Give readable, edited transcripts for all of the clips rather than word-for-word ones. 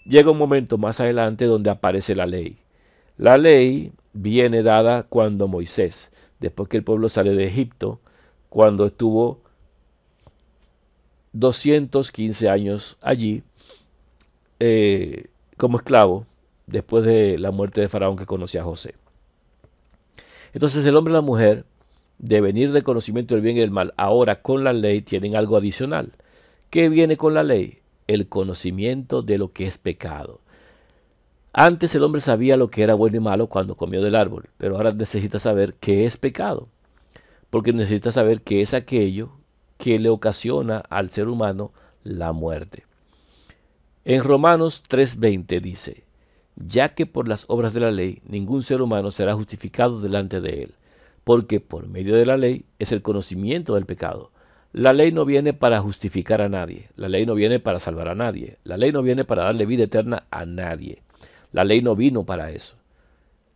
Llega un momento más adelante donde aparece la ley. La ley viene dada cuando Moisés, después que el pueblo sale de Egipto, cuando estuvo 215 años allí como esclavo, después de la muerte de Faraón que conocía a José. Entonces el hombre y la mujer, de venir del conocimiento del bien y del mal, ahora con la ley tienen algo adicional. ¿Qué viene con la ley? El conocimiento de lo que es pecado. Antes el hombre sabía lo que era bueno y malo cuando comió del árbol, pero ahora necesita saber qué es pecado, porque necesita saber qué es aquello que le ocasiona al ser humano la muerte. En Romanos 3:20 dice, ya que por las obras de la ley ningún ser humano será justificado delante de él, porque por medio de la ley es el conocimiento del pecado. La ley no viene para justificar a nadie, la ley no viene para salvar a nadie, la ley no viene para darle vida eterna a nadie. La ley no vino para eso.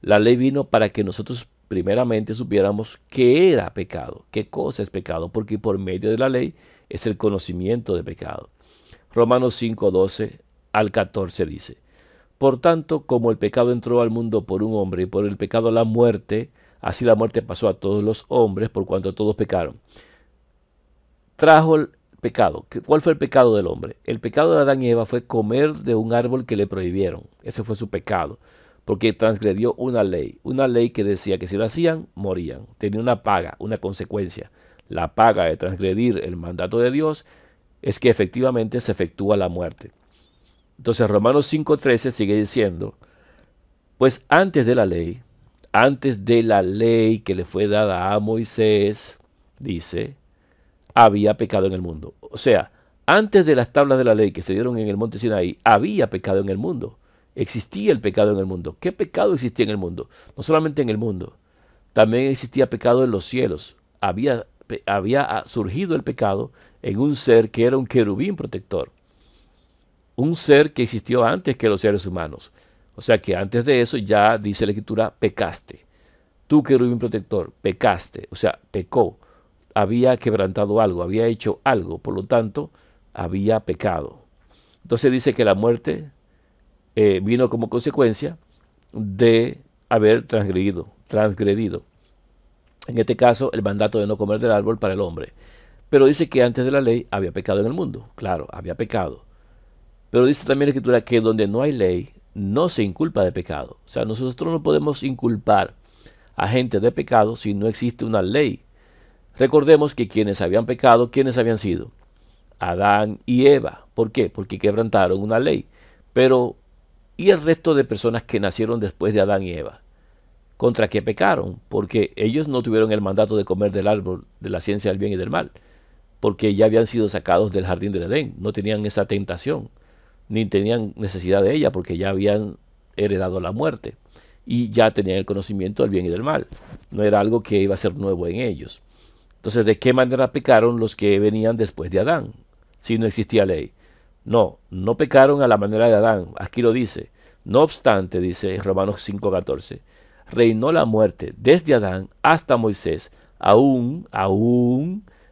La ley vino para que nosotros primeramente supiéramos qué era pecado, qué cosa es pecado, porque por medio de la ley es el conocimiento de pecado. Romanos 5:12 al 14 dice, por tanto, como el pecado entró al mundo por un hombre y por el pecado la muerte, así la muerte pasó a todos los hombres por cuanto todos pecaron. Trajo el pecado. ¿Cuál fue el pecado del hombre? El pecado de Adán y Eva fue comer de un árbol que le prohibieron. Ese fue su pecado, porque transgredió una ley que decía que si lo hacían, morían. Tenía una paga, una consecuencia. La paga de transgredir el mandato de Dios es que efectivamente se efectúa la muerte. Entonces Romanos 5:13 sigue diciendo, pues antes de la ley que le fue dada a Moisés, dice, había pecado en el mundo. O sea, antes de las tablas de la ley que se dieron en el monte Sinaí, había pecado en el mundo. Existía el pecado en el mundo. ¿Qué pecado existía en el mundo? No solamente en el mundo, también existía pecado en los cielos. Había surgido el pecado en un ser que era un querubín protector. Un ser que existió antes que los seres humanos. O sea que antes de eso ya dice la escritura, pecaste. Tú, querubín protector, pecaste. O sea, pecó. Había quebrantado algo, había hecho algo. Por lo tanto, había pecado. Entonces dice que la muerte vino como consecuencia de haber transgredido. En este caso, el mandato de no comer del árbol para el hombre. Pero dice que antes de la ley había pecado en el mundo. Claro, había pecado. Pero dice también la escritura que donde no hay ley, no se inculpa de pecado. O sea, nosotros no podemos inculpar a gente de pecado si no existe una ley. Recordemos que quienes habían pecado, ¿quiénes habían sido? Adán y Eva. ¿Por qué? Porque quebrantaron una ley. Pero, ¿y el resto de personas que nacieron después de Adán y Eva? ¿Contra qué pecaron? Porque ellos no tuvieron el mandato de comer del árbol de la ciencia del bien y del mal. Porque ya habían sido sacados del jardín del Edén. No tenían esa tentación ni tenían necesidad de ella porque ya habían heredado la muerte y ya tenían el conocimiento del bien y del mal. No era algo que iba a ser nuevo en ellos. Entonces, ¿de qué manera pecaron los que venían después de Adán? Si no existía ley. No, no pecaron a la manera de Adán. Aquí lo dice. No obstante, dice Romanos 5:14, reinó la muerte desde Adán hasta Moisés, aún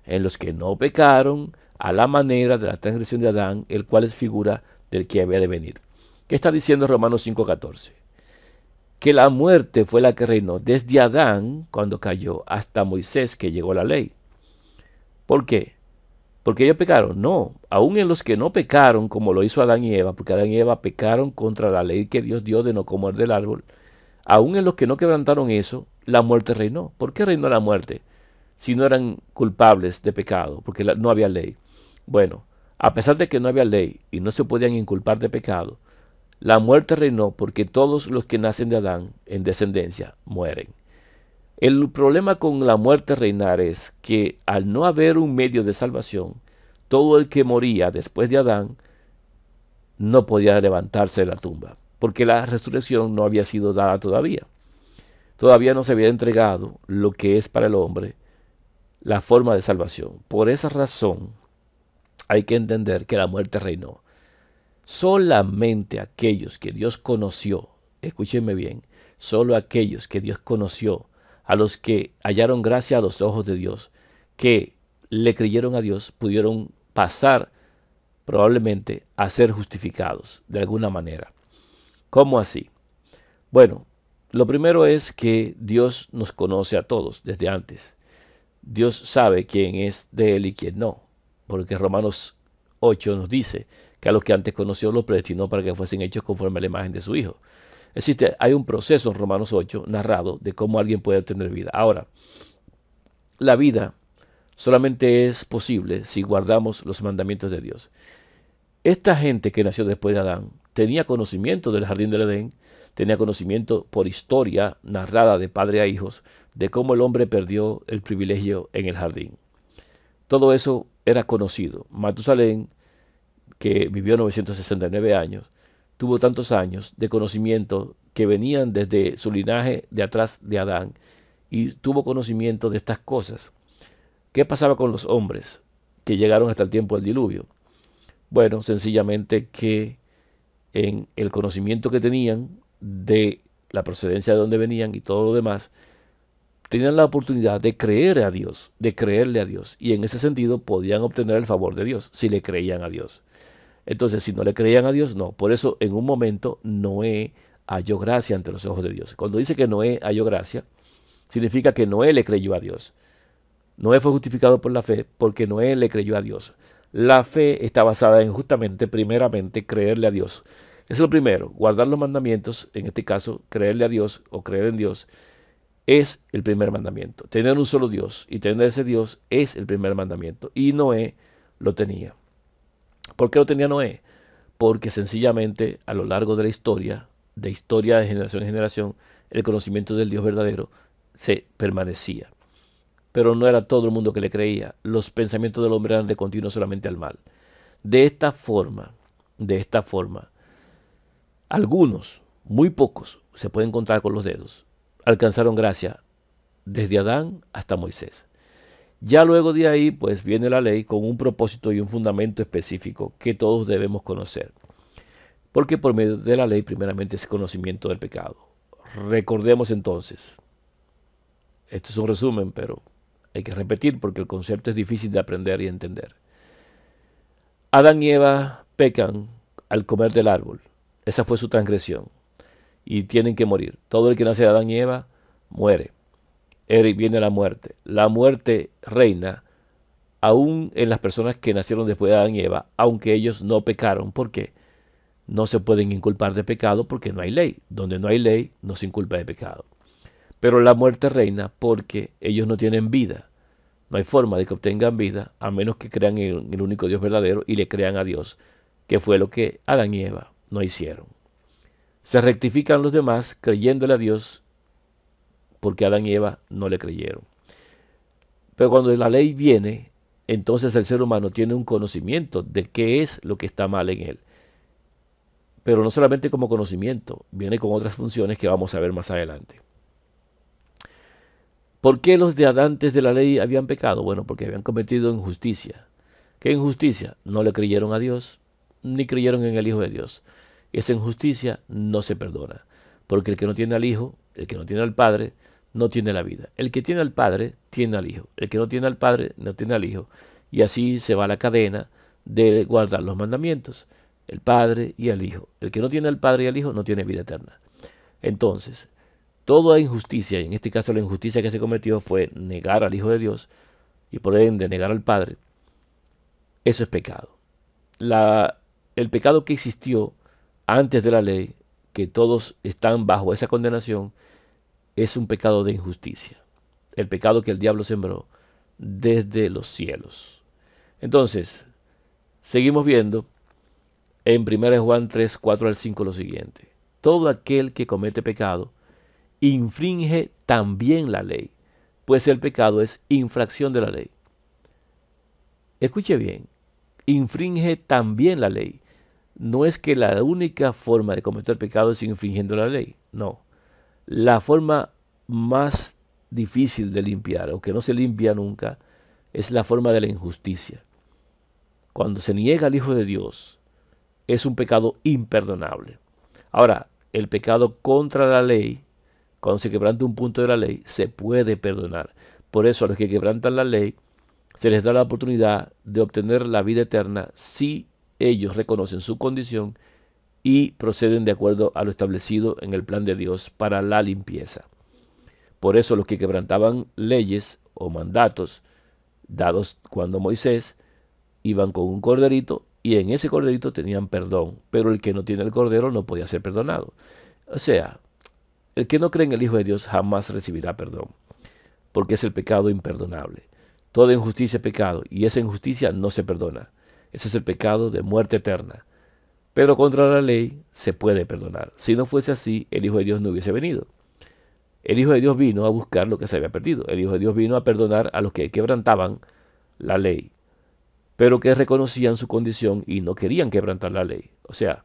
en los que no pecaron a la manera de la transgresión de Adán, el cual es figura del que había de venir. ¿Qué está diciendo Romanos 5:14? Que la muerte fue la que reinó desde Adán, cuando cayó, hasta Moisés, que llegó la ley. ¿Por qué? ¿Porque ellos pecaron? No, aún en los que no pecaron, como lo hizo Adán y Eva, porque Adán y Eva pecaron contra la ley que Dios dio de no comer del árbol, aún en los que no quebrantaron eso, la muerte reinó. ¿Por qué reinó la muerte? Si no eran culpables de pecado, porque no había ley. Bueno, a pesar de que no había ley y no se podían inculpar de pecado, la muerte reinó porque todos los que nacen de Adán en descendencia mueren. El problema con la muerte reinar es que al no haber un medio de salvación, todo el que moría después de Adán no podía levantarse de la tumba, porque la resurrección no había sido dada todavía. Todavía no se había entregado lo que es para el hombre la forma de salvación. Por esa razón hay que entender que la muerte reinó. Solamente aquellos que Dios conoció, escúchenme bien, solo aquellos que Dios conoció, a los que hallaron gracia a los ojos de Dios, que le creyeron a Dios, pudieron pasar probablemente a ser justificados de alguna manera. ¿Cómo así? Bueno, lo primero es que Dios nos conoce a todos desde antes. Dios sabe quién es de Él y quién no, porque Romanos 8 nos dice que a los que antes conoció los predestinó para que fuesen hechos conforme a la imagen de su Hijo. Existe, hay un proceso en Romanos 8 narrado de cómo alguien puede tener vida. Ahora, la vida solamente es posible si guardamos los mandamientos de Dios. Esta gente que nació después de Adán tenía conocimiento del jardín del Edén, tenía conocimiento por historia narrada de padre a hijos de cómo el hombre perdió el privilegio en el jardín. Todo eso era conocido. Matusalén, que vivió 969 años, tuvo tantos años de conocimiento que venían desde su linaje de atrás de Adán y tuvo conocimiento de estas cosas. ¿Qué pasaba con los hombres que llegaron hasta el tiempo del diluvio? Bueno, sencillamente que en el conocimiento que tenían de la procedencia de donde venían y todo lo demás, tenían la oportunidad de creer a Dios, de creerle a Dios, y en ese sentido podían obtener el favor de Dios si le creían a Dios. Entonces, si no le creían a Dios, no. Por eso, en un momento, Noé halló gracia ante los ojos de Dios. Cuando dice que Noé halló gracia, significa que Noé le creyó a Dios. Noé fue justificado por la fe porque Noé le creyó a Dios. La fe está basada en justamente, primeramente, creerle a Dios. Eso es lo primero, guardar los mandamientos, en este caso, creerle a Dios o creer en Dios, es el primer mandamiento. Tener un solo Dios y tener ese Dios es el primer mandamiento. Y Noé lo tenía. ¿Por qué lo tenía Noé? Porque sencillamente a lo largo de la historia de generación en generación, el conocimiento del Dios verdadero se permanecía. Pero no era todo el mundo que le creía. Los pensamientos del hombre eran de continuo solamente al mal. De esta forma, algunos, muy pocos, se pueden contar con los dedos, alcanzaron gracia desde Adán hasta Moisés. Ya luego de ahí, pues viene la ley con un propósito y un fundamento específico que todos debemos conocer. Porque por medio de la ley, primeramente, es conocimiento del pecado. Recordemos entonces, esto es un resumen, pero hay que repetir porque el concepto es difícil de aprender y entender. Adán y Eva pecan al comer del árbol. Esa fue su transgresión. Y tienen que morir. Todo el que nace de Adán y Eva muere. Viene la muerte. La muerte reina aún en las personas que nacieron después de Adán y Eva, aunque ellos no pecaron. ¿Por qué? No se pueden inculpar de pecado porque no hay ley. Donde no hay ley, no se inculpa de pecado. Pero la muerte reina porque ellos no tienen vida. No hay forma de que obtengan vida a menos que crean en el único Dios verdadero y le crean a Dios, que fue lo que Adán y Eva no hicieron. Se rectifican los demás creyéndole a Dios porque Adán y Eva no le creyeron. Pero cuando la ley viene, entonces el ser humano tiene un conocimiento de qué es lo que está mal en él. Pero no solamente como conocimiento, viene con otras funciones que vamos a ver más adelante. ¿Por qué los de antes de la ley habían pecado? Bueno, porque habían cometido injusticia. ¿Qué injusticia? No le creyeron a Dios, ni creyeron en el Hijo de Dios. Esa injusticia no se perdona, porque el que no tiene al Hijo, el que no tiene al Padre, no tiene la vida. El que tiene al Padre, tiene al Hijo. El que no tiene al Padre, no tiene al Hijo. Y así se va la cadena de guardar los mandamientos. El Padre y el Hijo. El que no tiene al Padre y al Hijo, no tiene vida eterna. Entonces, toda injusticia, y en este caso la injusticia que se cometió fue negar al Hijo de Dios, y por ende negar al Padre, eso es pecado. El pecado que existió antes de la ley, que todos están bajo esa condenación, es un pecado de injusticia. El pecado que el diablo sembró desde los cielos. Entonces, seguimos viendo en 1 Juan 3, 4 al 5 lo siguiente. Todo aquel que comete pecado infringe también la ley, pues el pecado es infracción de la ley. Escuche bien, infringe también la ley. No es que la única forma de cometer pecado es infringiendo la ley, no. La forma más difícil de limpiar, o que no se limpia nunca, es la forma de la injusticia. Cuando se niega al Hijo de Dios, es un pecado imperdonable. Ahora, el pecado contra la ley, cuando se quebranta un punto de la ley, se puede perdonar. Por eso a los que quebrantan la ley, se les da la oportunidad de obtener la vida eterna si ellos reconocen su condición y proceden de acuerdo a lo establecido en el plan de Dios para la limpieza. Por eso los que quebrantaban leyes o mandatos dados cuando Moisés iban con un corderito y en ese corderito tenían perdón, pero el que no tiene el cordero no podía ser perdonado. O sea, el que no cree en el Hijo de Dios jamás recibirá perdón, porque es el pecado imperdonable. Toda injusticia es pecado y esa injusticia no se perdona. Ese es el pecado de muerte eterna. Pero contra la ley se puede perdonar. Si no fuese así, el Hijo de Dios no hubiese venido. El Hijo de Dios vino a buscar lo que se había perdido. El Hijo de Dios vino a perdonar a los que quebrantaban la ley, pero que reconocían su condición y no querían quebrantar la ley. O sea,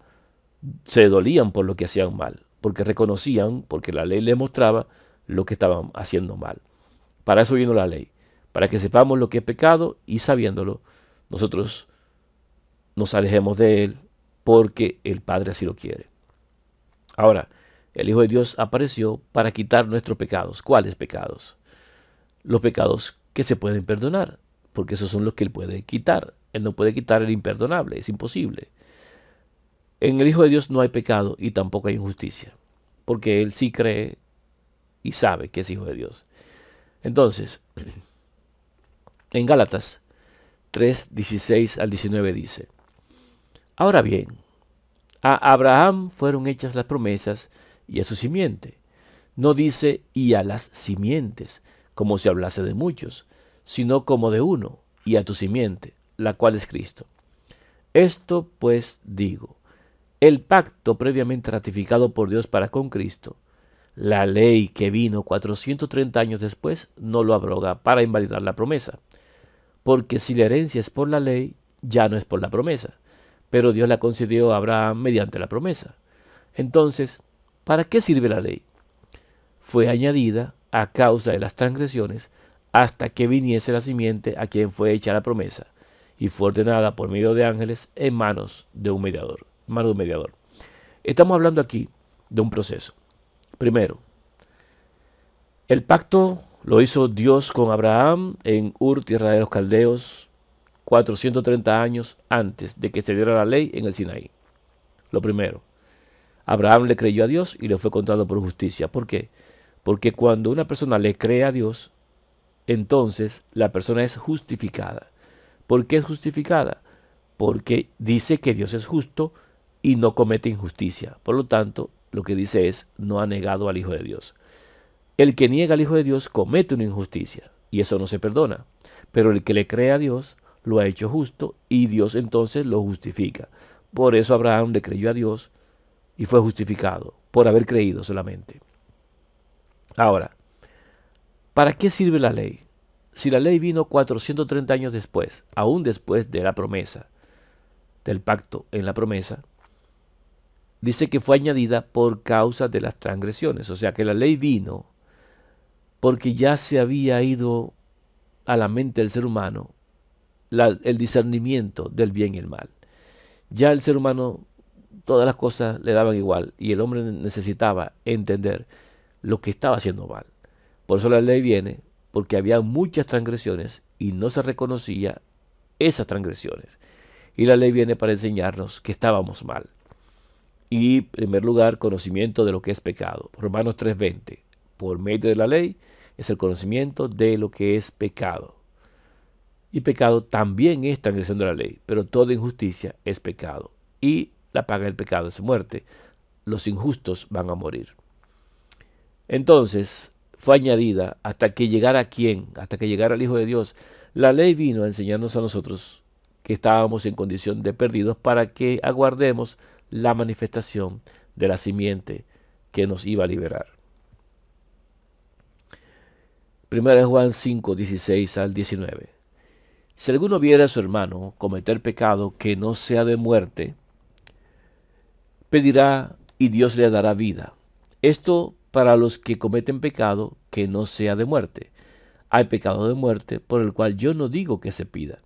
se dolían por lo que hacían mal, porque reconocían, porque la ley les mostraba lo que estaban haciendo mal. Para eso vino la ley, para que sepamos lo que es pecado y sabiéndolo, nosotros nos alejemos de él porque el Padre así lo quiere. Ahora, el Hijo de Dios apareció para quitar nuestros pecados. ¿Cuáles pecados? Los pecados que se pueden perdonar, porque esos son los que Él puede quitar. Él no puede quitar el imperdonable, es imposible. En el Hijo de Dios no hay pecado y tampoco hay injusticia, porque Él sí cree y sabe que es Hijo de Dios. Entonces, en Gálatas 3, 16 al 19 dice: Ahora bien, a Abraham fueron hechas las promesas y a su simiente. No dice y a las simientes, como si hablase de muchos, sino como de uno, y a tu simiente, la cual es Cristo. Esto pues digo, el pacto previamente ratificado por Dios para con Cristo, la ley que vino 430 años después, no lo abroga para invalidar la promesa. Porque si la herencia es por la ley, ya no es por la promesa, pero Dios la concedió a Abraham mediante la promesa. Entonces, ¿para qué sirve la ley? Fue añadida a causa de las transgresiones hasta que viniese la simiente a quien fue hecha la promesa, y fue ordenada por medio de ángeles en manos de un mediador. Estamos hablando aquí de un proceso. Primero, el pacto lo hizo Dios con Abraham en Ur, tierra de los caldeos, 430 años antes de que se diera la ley en el Sinaí. Lo primero, Abraham le creyó a Dios y le fue contado por justicia. ¿Por qué? Porque cuando una persona le cree a Dios, entonces la persona es justificada. ¿Por qué es justificada? Porque dice que Dios es justo y no comete injusticia. Por lo tanto, lo que dice es, no ha negado al Hijo de Dios. El que niega al Hijo de Dios comete una injusticia y eso no se perdona. Pero el que le cree a Dios lo ha hecho justo y Dios entonces lo justifica. Por eso Abraham le creyó a Dios y fue justificado por haber creído solamente. Ahora, ¿para qué sirve la ley? Si la ley vino 430 años después, aún después de la promesa, del pacto en la promesa, dice que fue añadida por causa de las transgresiones. O sea que la ley vino porque ya se había ido a la mente del ser humano el discernimiento del bien y el mal. Ya el ser humano, todas las cosas le daban igual y el hombre necesitaba entender lo que estaba haciendo mal. Por eso la ley viene, porque había muchas transgresiones y no se reconocía esas transgresiones. Y la ley viene para enseñarnos que estábamos mal. Y, en primer lugar, conocimiento de lo que es pecado. Romanos 3:20. Por medio de la ley es el conocimiento de lo que es pecado. Y pecado también es transgresión de la ley, pero toda injusticia es pecado. Y la paga del pecado es muerte. Los injustos van a morir. Entonces, fue añadida hasta que llegara ¿quién? Hasta que llegara el Hijo de Dios. La ley vino a enseñarnos a nosotros que estábamos en condición de perdidos para que aguardemos la manifestación de la simiente que nos iba a liberar. 1 Juan 5, 16 al 19. Si alguno viera a su hermano cometer pecado que no sea de muerte, pedirá y Dios le dará vida. Esto para los que cometen pecado que no sea de muerte. Hay pecado de muerte por el cual yo no digo que se pida.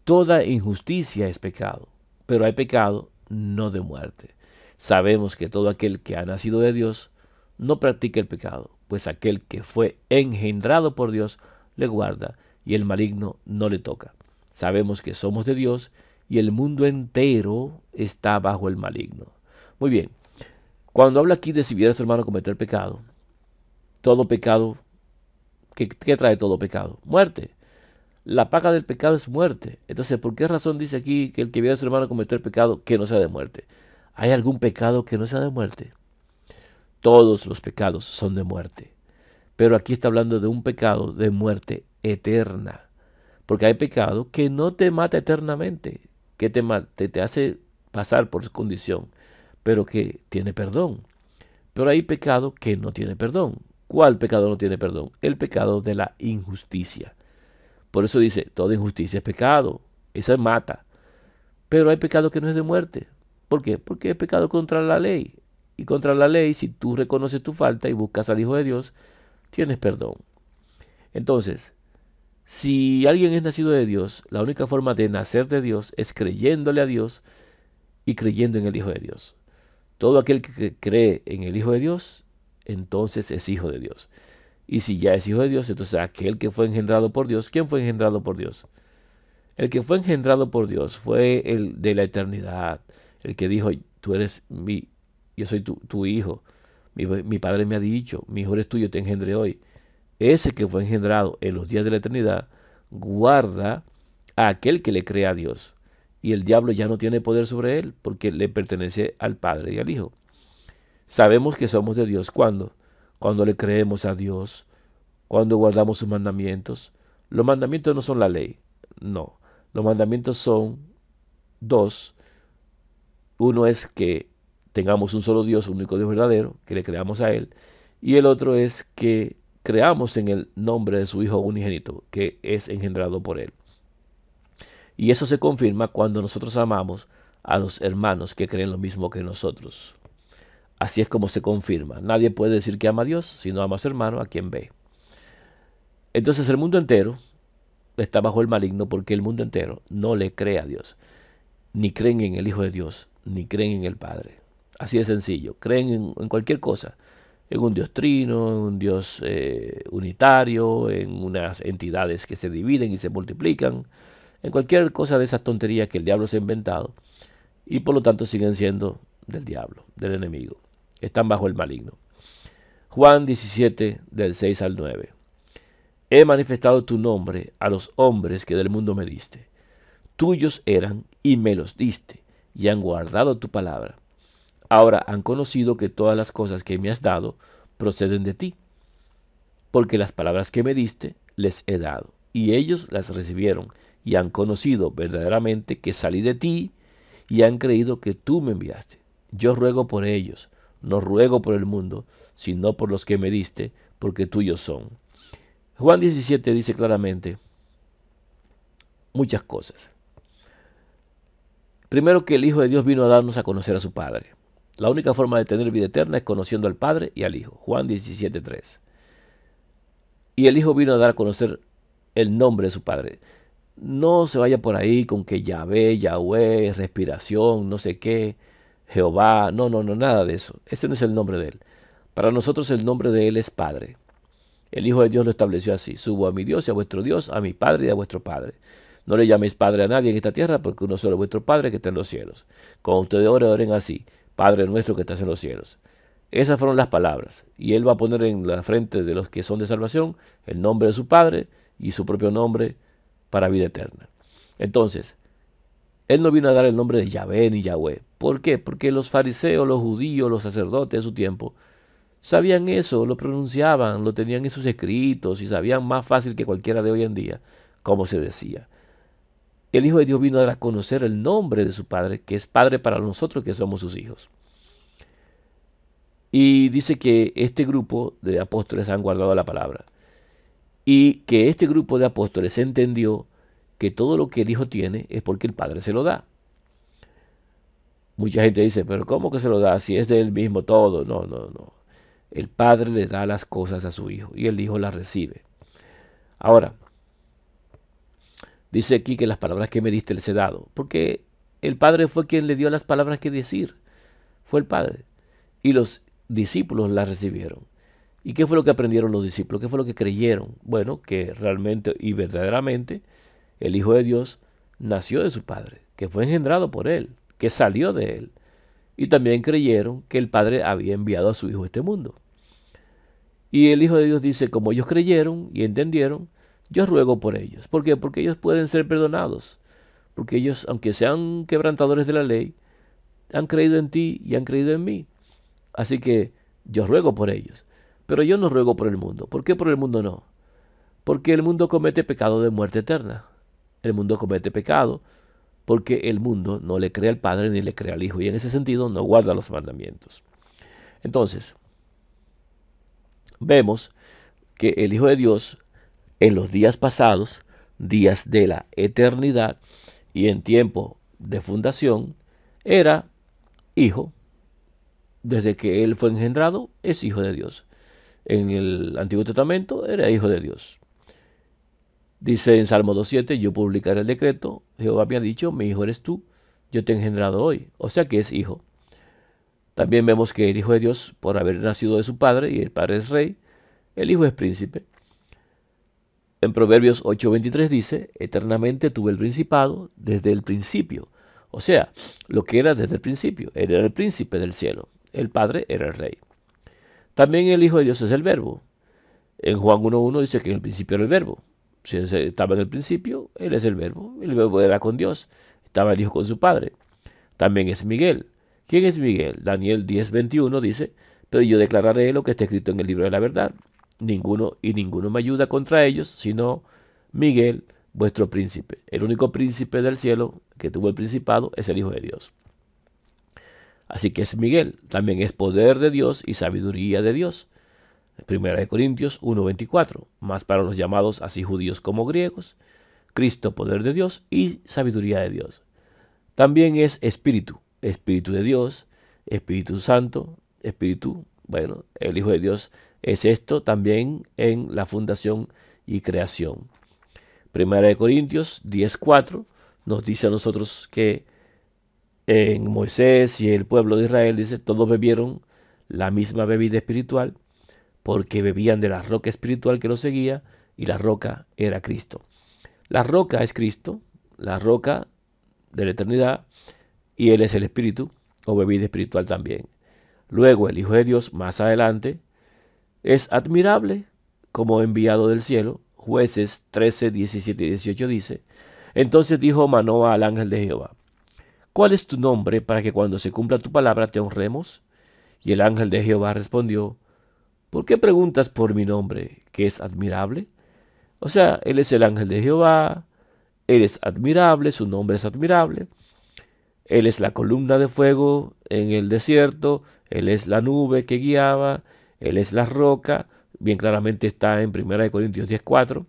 Toda injusticia es pecado, pero hay pecado no de muerte. Sabemos que todo aquel que ha nacido de Dios no practica el pecado, pues aquel que fue engendrado por Dios le guarda y el maligno no le toca. Sabemos que somos de Dios y el mundo entero está bajo el maligno. Muy bien, cuando habla aquí de si viera a su hermano cometer pecado, todo pecado, ¿qué trae todo pecado? Muerte. La paga del pecado es muerte. Entonces, ¿por qué razón dice aquí que el que viera a su hermano cometer pecado, que no sea de muerte? ¿Hay algún pecado que no sea de muerte? Todos los pecados son de muerte. Pero aquí está hablando de un pecado de muerte eterna. Porque hay pecado que no te mata eternamente, que te hace pasar por su condición, pero que tiene perdón. Pero hay pecado que no tiene perdón. ¿Cuál pecado no tiene perdón? El pecado de la injusticia. Por eso dice, toda injusticia es pecado. Esa mata. Pero hay pecado que no es de muerte. ¿Por qué? Porque es pecado contra la ley. Y contra la ley, si tú reconoces tu falta y buscas al Hijo de Dios, tienes perdón. Entonces, si alguien es nacido de Dios, la única forma de nacer de Dios es creyéndole a Dios y creyendo en el Hijo de Dios. Todo aquel que cree en el Hijo de Dios, entonces es hijo de Dios. Y si ya es hijo de Dios, entonces aquel que fue engendrado por Dios, ¿quién fue engendrado por Dios? El que fue engendrado por Dios fue el de la eternidad, el que dijo, yo soy tu hijo, mi padre me ha dicho, mi hijo eres tuyo, te engendré hoy. Ese que fue engendrado en los días de la eternidad guarda a aquel que le cree a Dios. Y el diablo ya no tiene poder sobre él porque le pertenece al Padre y al Hijo. Sabemos que somos de Dios cuando le creemos a Dios, cuando guardamos sus mandamientos. Los mandamientos no son la ley, no. Los mandamientos son dos. Uno es que tengamos un solo Dios, un único Dios verdadero, que le creamos a Él. Y el otro es que creamos en el nombre de su Hijo unigénito, que es engendrado por Él. Y eso se confirma cuando nosotros amamos a los hermanos que creen lo mismo que nosotros. Así es como se confirma. Nadie puede decir que ama a Dios si no ama a su hermano a quien ve. Entonces el mundo entero está bajo el maligno porque el mundo entero no le cree a Dios. Ni creen en el Hijo de Dios, ni creen en el Padre. Así de sencillo. Creen en cualquier cosa. En un Dios trino, en un Dios unitario, en unas entidades que se dividen y se multiplican, en cualquier cosa de esas tonterías que el diablo se ha inventado. Y por lo tanto siguen siendo del diablo, del enemigo. Están bajo el maligno. Juan 17, del 6 al 9. He manifestado tu nombre a los hombres que del mundo me diste. Tuyos eran y me los diste, y han guardado tu palabra. Ahora han conocido que todas las cosas que me has dado proceden de ti, porque las palabras que me diste les he dado, y ellos las recibieron, y han conocido verdaderamente que salí de ti, y han creído que tú me enviaste. Yo ruego por ellos, no ruego por el mundo, sino por los que me diste, porque tuyos son. Juan 17 dice claramente muchas cosas. Primero, que el Hijo de Dios vino a darnos a conocer a su Padre. La única forma de tener vida eterna es conociendo al Padre y al Hijo. Juan 17:3. Y el Hijo vino a dar a conocer el nombre de su Padre. No se vaya por ahí con que Yahvé, Yahweh, respiración, no sé qué, Jehová. No, nada de eso. Ese no es el nombre de Él. Para nosotros el nombre de Él es Padre. El Hijo de Dios lo estableció así. Subo a mi Dios y a vuestro Dios, a mi Padre y a vuestro Padre. No le llaméis Padre a nadie en esta tierra, porque uno solo es vuestro Padre que está en los cielos. Cuando ustedes oren así: Padre nuestro que estás en los cielos. Esas fueron las palabras. Y Él va a poner en la frente de los que son de salvación el nombre de su Padre y su propio nombre para vida eterna. Entonces, Él no vino a dar el nombre de Yahvé ni Yahweh. ¿Por qué? Porque los fariseos, los judíos, los sacerdotes de su tiempo sabían eso, lo pronunciaban, lo tenían en sus escritos y sabían más fácil que cualquiera de hoy en día cómo se decía. El Hijo de Dios vino a dar a conocer el nombre de su Padre, que es Padre para nosotros que somos sus hijos. Y dice que este grupo de apóstoles han guardado la palabra. Y que este grupo de apóstoles entendió que todo lo que el Hijo tiene es porque el Padre se lo da. Mucha gente dice, pero ¿cómo que se lo da si es de él mismo todo? No. El Padre le da las cosas a su Hijo y el Hijo las recibe. Ahora, dice aquí que las palabras que me diste les he dado, porque el Padre fue quien le dio las palabras que decir. Fue el Padre. Y los discípulos las recibieron. ¿Y qué fue lo que aprendieron los discípulos? ¿Qué fue lo que creyeron? Bueno, que realmente y verdaderamente el Hijo de Dios nació de su Padre. que fue engendrado por él, que salió de él. Y también creyeron que el Padre había enviado a su Hijo a este mundo. Y el Hijo de Dios dice, como ellos creyeron y entendieron, yo ruego por ellos. ¿Por qué? Porque ellos pueden ser perdonados. Porque ellos, aunque sean quebrantadores de la ley, han creído en ti y han creído en mí. Así que yo ruego por ellos. Pero yo no ruego por el mundo. ¿Por qué por el mundo no? Porque el mundo comete pecado de muerte eterna. El mundo comete pecado porque el mundo no le cree al Padre ni le cree al Hijo. Y en ese sentido no guarda los mandamientos. Entonces, vemos que el Hijo de Dios en los días pasados, días de la eternidad y en tiempo de fundación, era hijo. Desde que él fue engendrado, es hijo de Dios. En el Antiguo Testamento era hijo de Dios. Dice en Salmo 2.7, yo publicaré el decreto, Jehová me ha dicho, mi hijo eres tú, yo te he engendrado hoy. O sea que es hijo. También vemos que el Hijo de Dios, por haber nacido de su padre, y el padre es rey, el Hijo es príncipe. En Proverbios 8.23 dice, eternamente tuve el principado desde el principio. O sea, lo que era desde el principio, él era el príncipe del cielo, el Padre era el rey. También el Hijo de Dios es el Verbo. En Juan 1.1 dice que en el principio era el Verbo. Si estaba en el principio, él es el Verbo era con Dios, estaba el Hijo con su Padre. También es Miguel. ¿Quién es Miguel? Daniel 10.21 dice, pero yo declararé lo que está escrito en el libro de la verdad. Ninguno me ayuda contra ellos, sino Miguel, vuestro príncipe. El único príncipe del cielo que tuvo el principado es el Hijo de Dios. Así que es Miguel. También es poder de Dios y sabiduría de Dios. 1 Corintios 1.24. Más para los llamados así judíos como griegos. Cristo, poder de Dios y sabiduría de Dios. También es Espíritu. Espíritu de Dios, Espíritu Santo, Espíritu, bueno, el Hijo de Dios es esto también en la fundación y creación. 1 Corintios 10.4 nos dice a nosotros que en Moisés y el pueblo de Israel, dice, todos bebieron la misma bebida espiritual porque bebían de la roca espiritual que los seguía y la roca era Cristo. La roca es Cristo, la roca de la eternidad, y Él es el Espíritu, o bebida espiritual también. Luego el Hijo de Dios, más adelante, es admirable como enviado del cielo. Jueces 13, 17 y 18 dice, entonces dijo Manoah al ángel de Jehová, ¿cuál es tu nombre para que cuando se cumpla tu palabra te honremos? Y el ángel de Jehová respondió, ¿por qué preguntas por mi nombre, que es admirable? O sea, Él es el ángel de Jehová, Él es admirable, su nombre es admirable. Él es la columna de fuego en el desierto, Él es la nube que guiaba, Él es la roca, bien claramente está en 1 Corintios 10.4,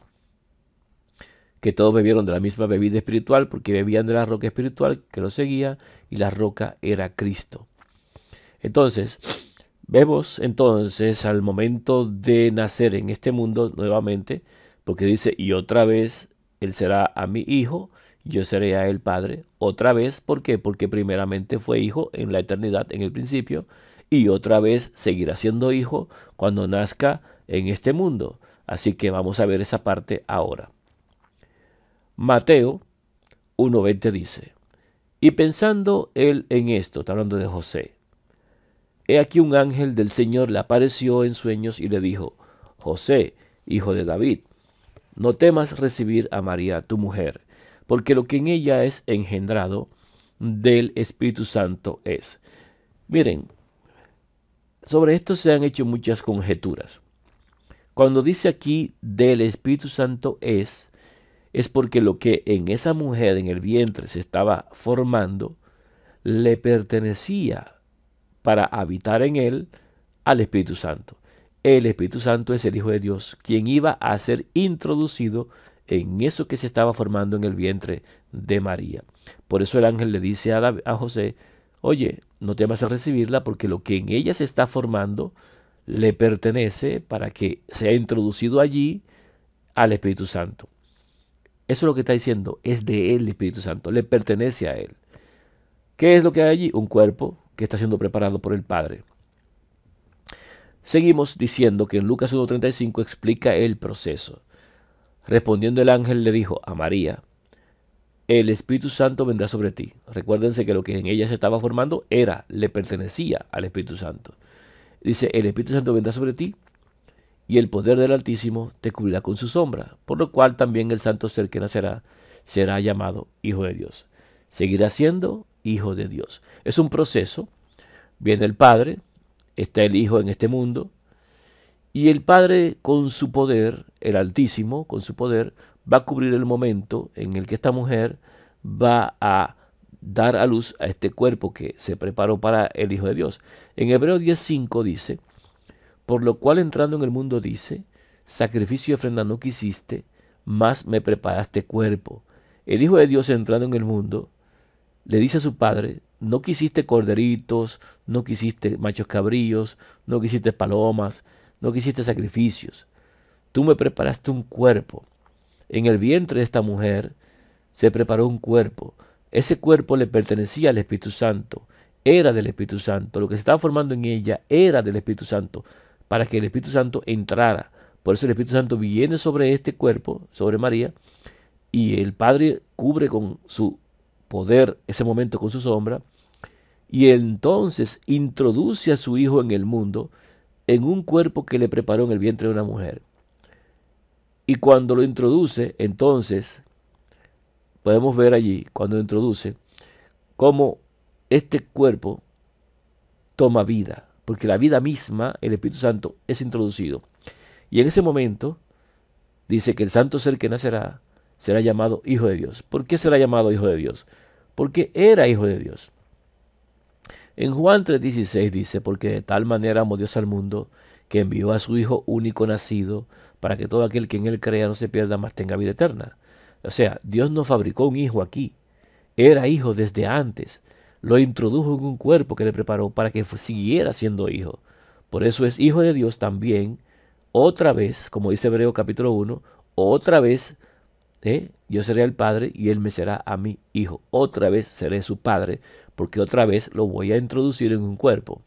que todos bebieron de la misma bebida espiritual porque bebían de la roca espiritual que los seguía y la roca era Cristo. Entonces, vemos entonces al momento de nacer en este mundo nuevamente, porque dice, y otra vez Él será a mi hijo, yo seré a él padre, otra vez, ¿por qué? Porque primeramente fue hijo en la eternidad, en el principio, y otra vez seguirá siendo hijo cuando nazca en este mundo. Así que vamos a ver esa parte ahora. Mateo 1.20 dice, y pensando él en esto, está hablando de José, he aquí un ángel del Señor le apareció en sueños y le dijo, José, hijo de David, no temas recibir a María, tu mujer, porque lo que en ella es engendrado del Espíritu Santo es. Miren, sobre esto se han hecho muchas conjeturas. Cuando dice aquí del Espíritu Santo es porque lo que en esa mujer en el vientre se estaba formando le pertenecía para habitar en él al Espíritu Santo. El Espíritu Santo es el Hijo de Dios, quien iba a ser introducido en eso que se estaba formando en el vientre de María. Por eso el ángel le dice a José, oye, no temas en recibirla porque lo que en ella se está formando le pertenece para que sea introducido allí al Espíritu Santo. Eso es lo que está diciendo, es de él el Espíritu Santo, le pertenece a él. ¿Qué es lo que hay allí? Un cuerpo que está siendo preparado por el Padre. Seguimos diciendo que en Lucas 1.35 explica el proceso. Respondiendo el ángel le dijo a María, el Espíritu Santo vendrá sobre ti. Recuérdense que lo que en ella se estaba formando le pertenecía al Espíritu Santo. Dice, el Espíritu Santo vendrá sobre ti y el poder del Altísimo te cubrirá con su sombra, por lo cual también el santo ser que nacerá será llamado Hijo de Dios. Seguirá siendo Hijo de Dios. Es un proceso. Viene el Padre, está el Hijo en este mundo, y el Padre con su poder, el Altísimo con su poder, va a cubrir el momento en el que esta mujer va a dar a luz a este cuerpo que se preparó para el Hijo de Dios. En Hebreos 10:5 dice, por lo cual entrando en el mundo dice, sacrificio y ofrenda no quisiste, mas me preparaste cuerpo. El Hijo de Dios entrando en el mundo le dice a su padre, no quisiste corderitos, no quisiste machos cabríos, no quisiste palomas, no quisiste sacrificios. Tú me preparaste un cuerpo. En el vientre de esta mujer se preparó un cuerpo. Ese cuerpo le pertenecía al Espíritu Santo, era del Espíritu Santo. Lo que se estaba formando en ella era del Espíritu Santo, para que el Espíritu Santo entrara. Por eso el Espíritu Santo viene sobre este cuerpo, sobre María, y el Padre cubre con su poder ese momento con su sombra, y entonces introduce a su Hijo en el mundo, en un cuerpo que le preparó en el vientre de una mujer. Y cuando lo introduce, entonces, podemos ver allí, cuando lo introduce, cómo este cuerpo toma vida, porque la vida misma, el Espíritu Santo, es introducido. Y en ese momento, dice que el santo ser que nacerá será llamado Hijo de Dios. ¿Por qué será llamado Hijo de Dios? Porque era Hijo de Dios. En Juan 3:16 dice, porque de tal manera amó Dios al mundo, que envió a su Hijo único nacido, para que todo aquel que en él crea no se pierda, mas tenga vida eterna. O sea, Dios no fabricó un hijo aquí. Era hijo desde antes. Lo introdujo en un cuerpo que le preparó para que siguiera siendo hijo. Por eso es Hijo de Dios también, otra vez, como dice Hebreo capítulo 1, otra vez, yo seré el Padre y Él me será a mí hijo. Otra vez seré su Padre, porque otra vez lo voy a introducir en un cuerpo.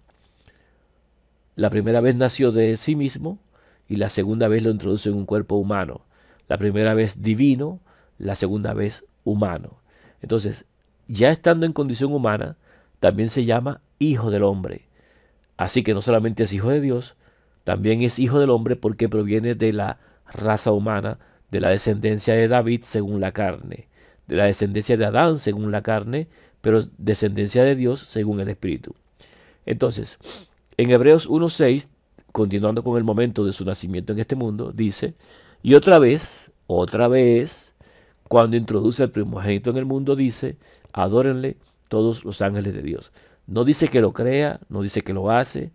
La primera vez nació de sí mismo y la segunda vez lo introduce en un cuerpo humano. La primera vez divino, la segunda vez humano. Entonces, ya estando en condición humana, también se llama Hijo del Hombre. Así que no solamente es Hijo de Dios, también es Hijo del Hombre porque proviene de la raza humana, de la descendencia de David según la carne, de la descendencia de Adán según la carne, pero descendencia de Dios según el Espíritu. Entonces, en Hebreos 1:6, continuando con el momento de su nacimiento en este mundo, dice, y otra vez, cuando introduce al primogénito en el mundo, dice, adórenle todos los ángeles de Dios. No dice que lo crea, no dice que lo hace,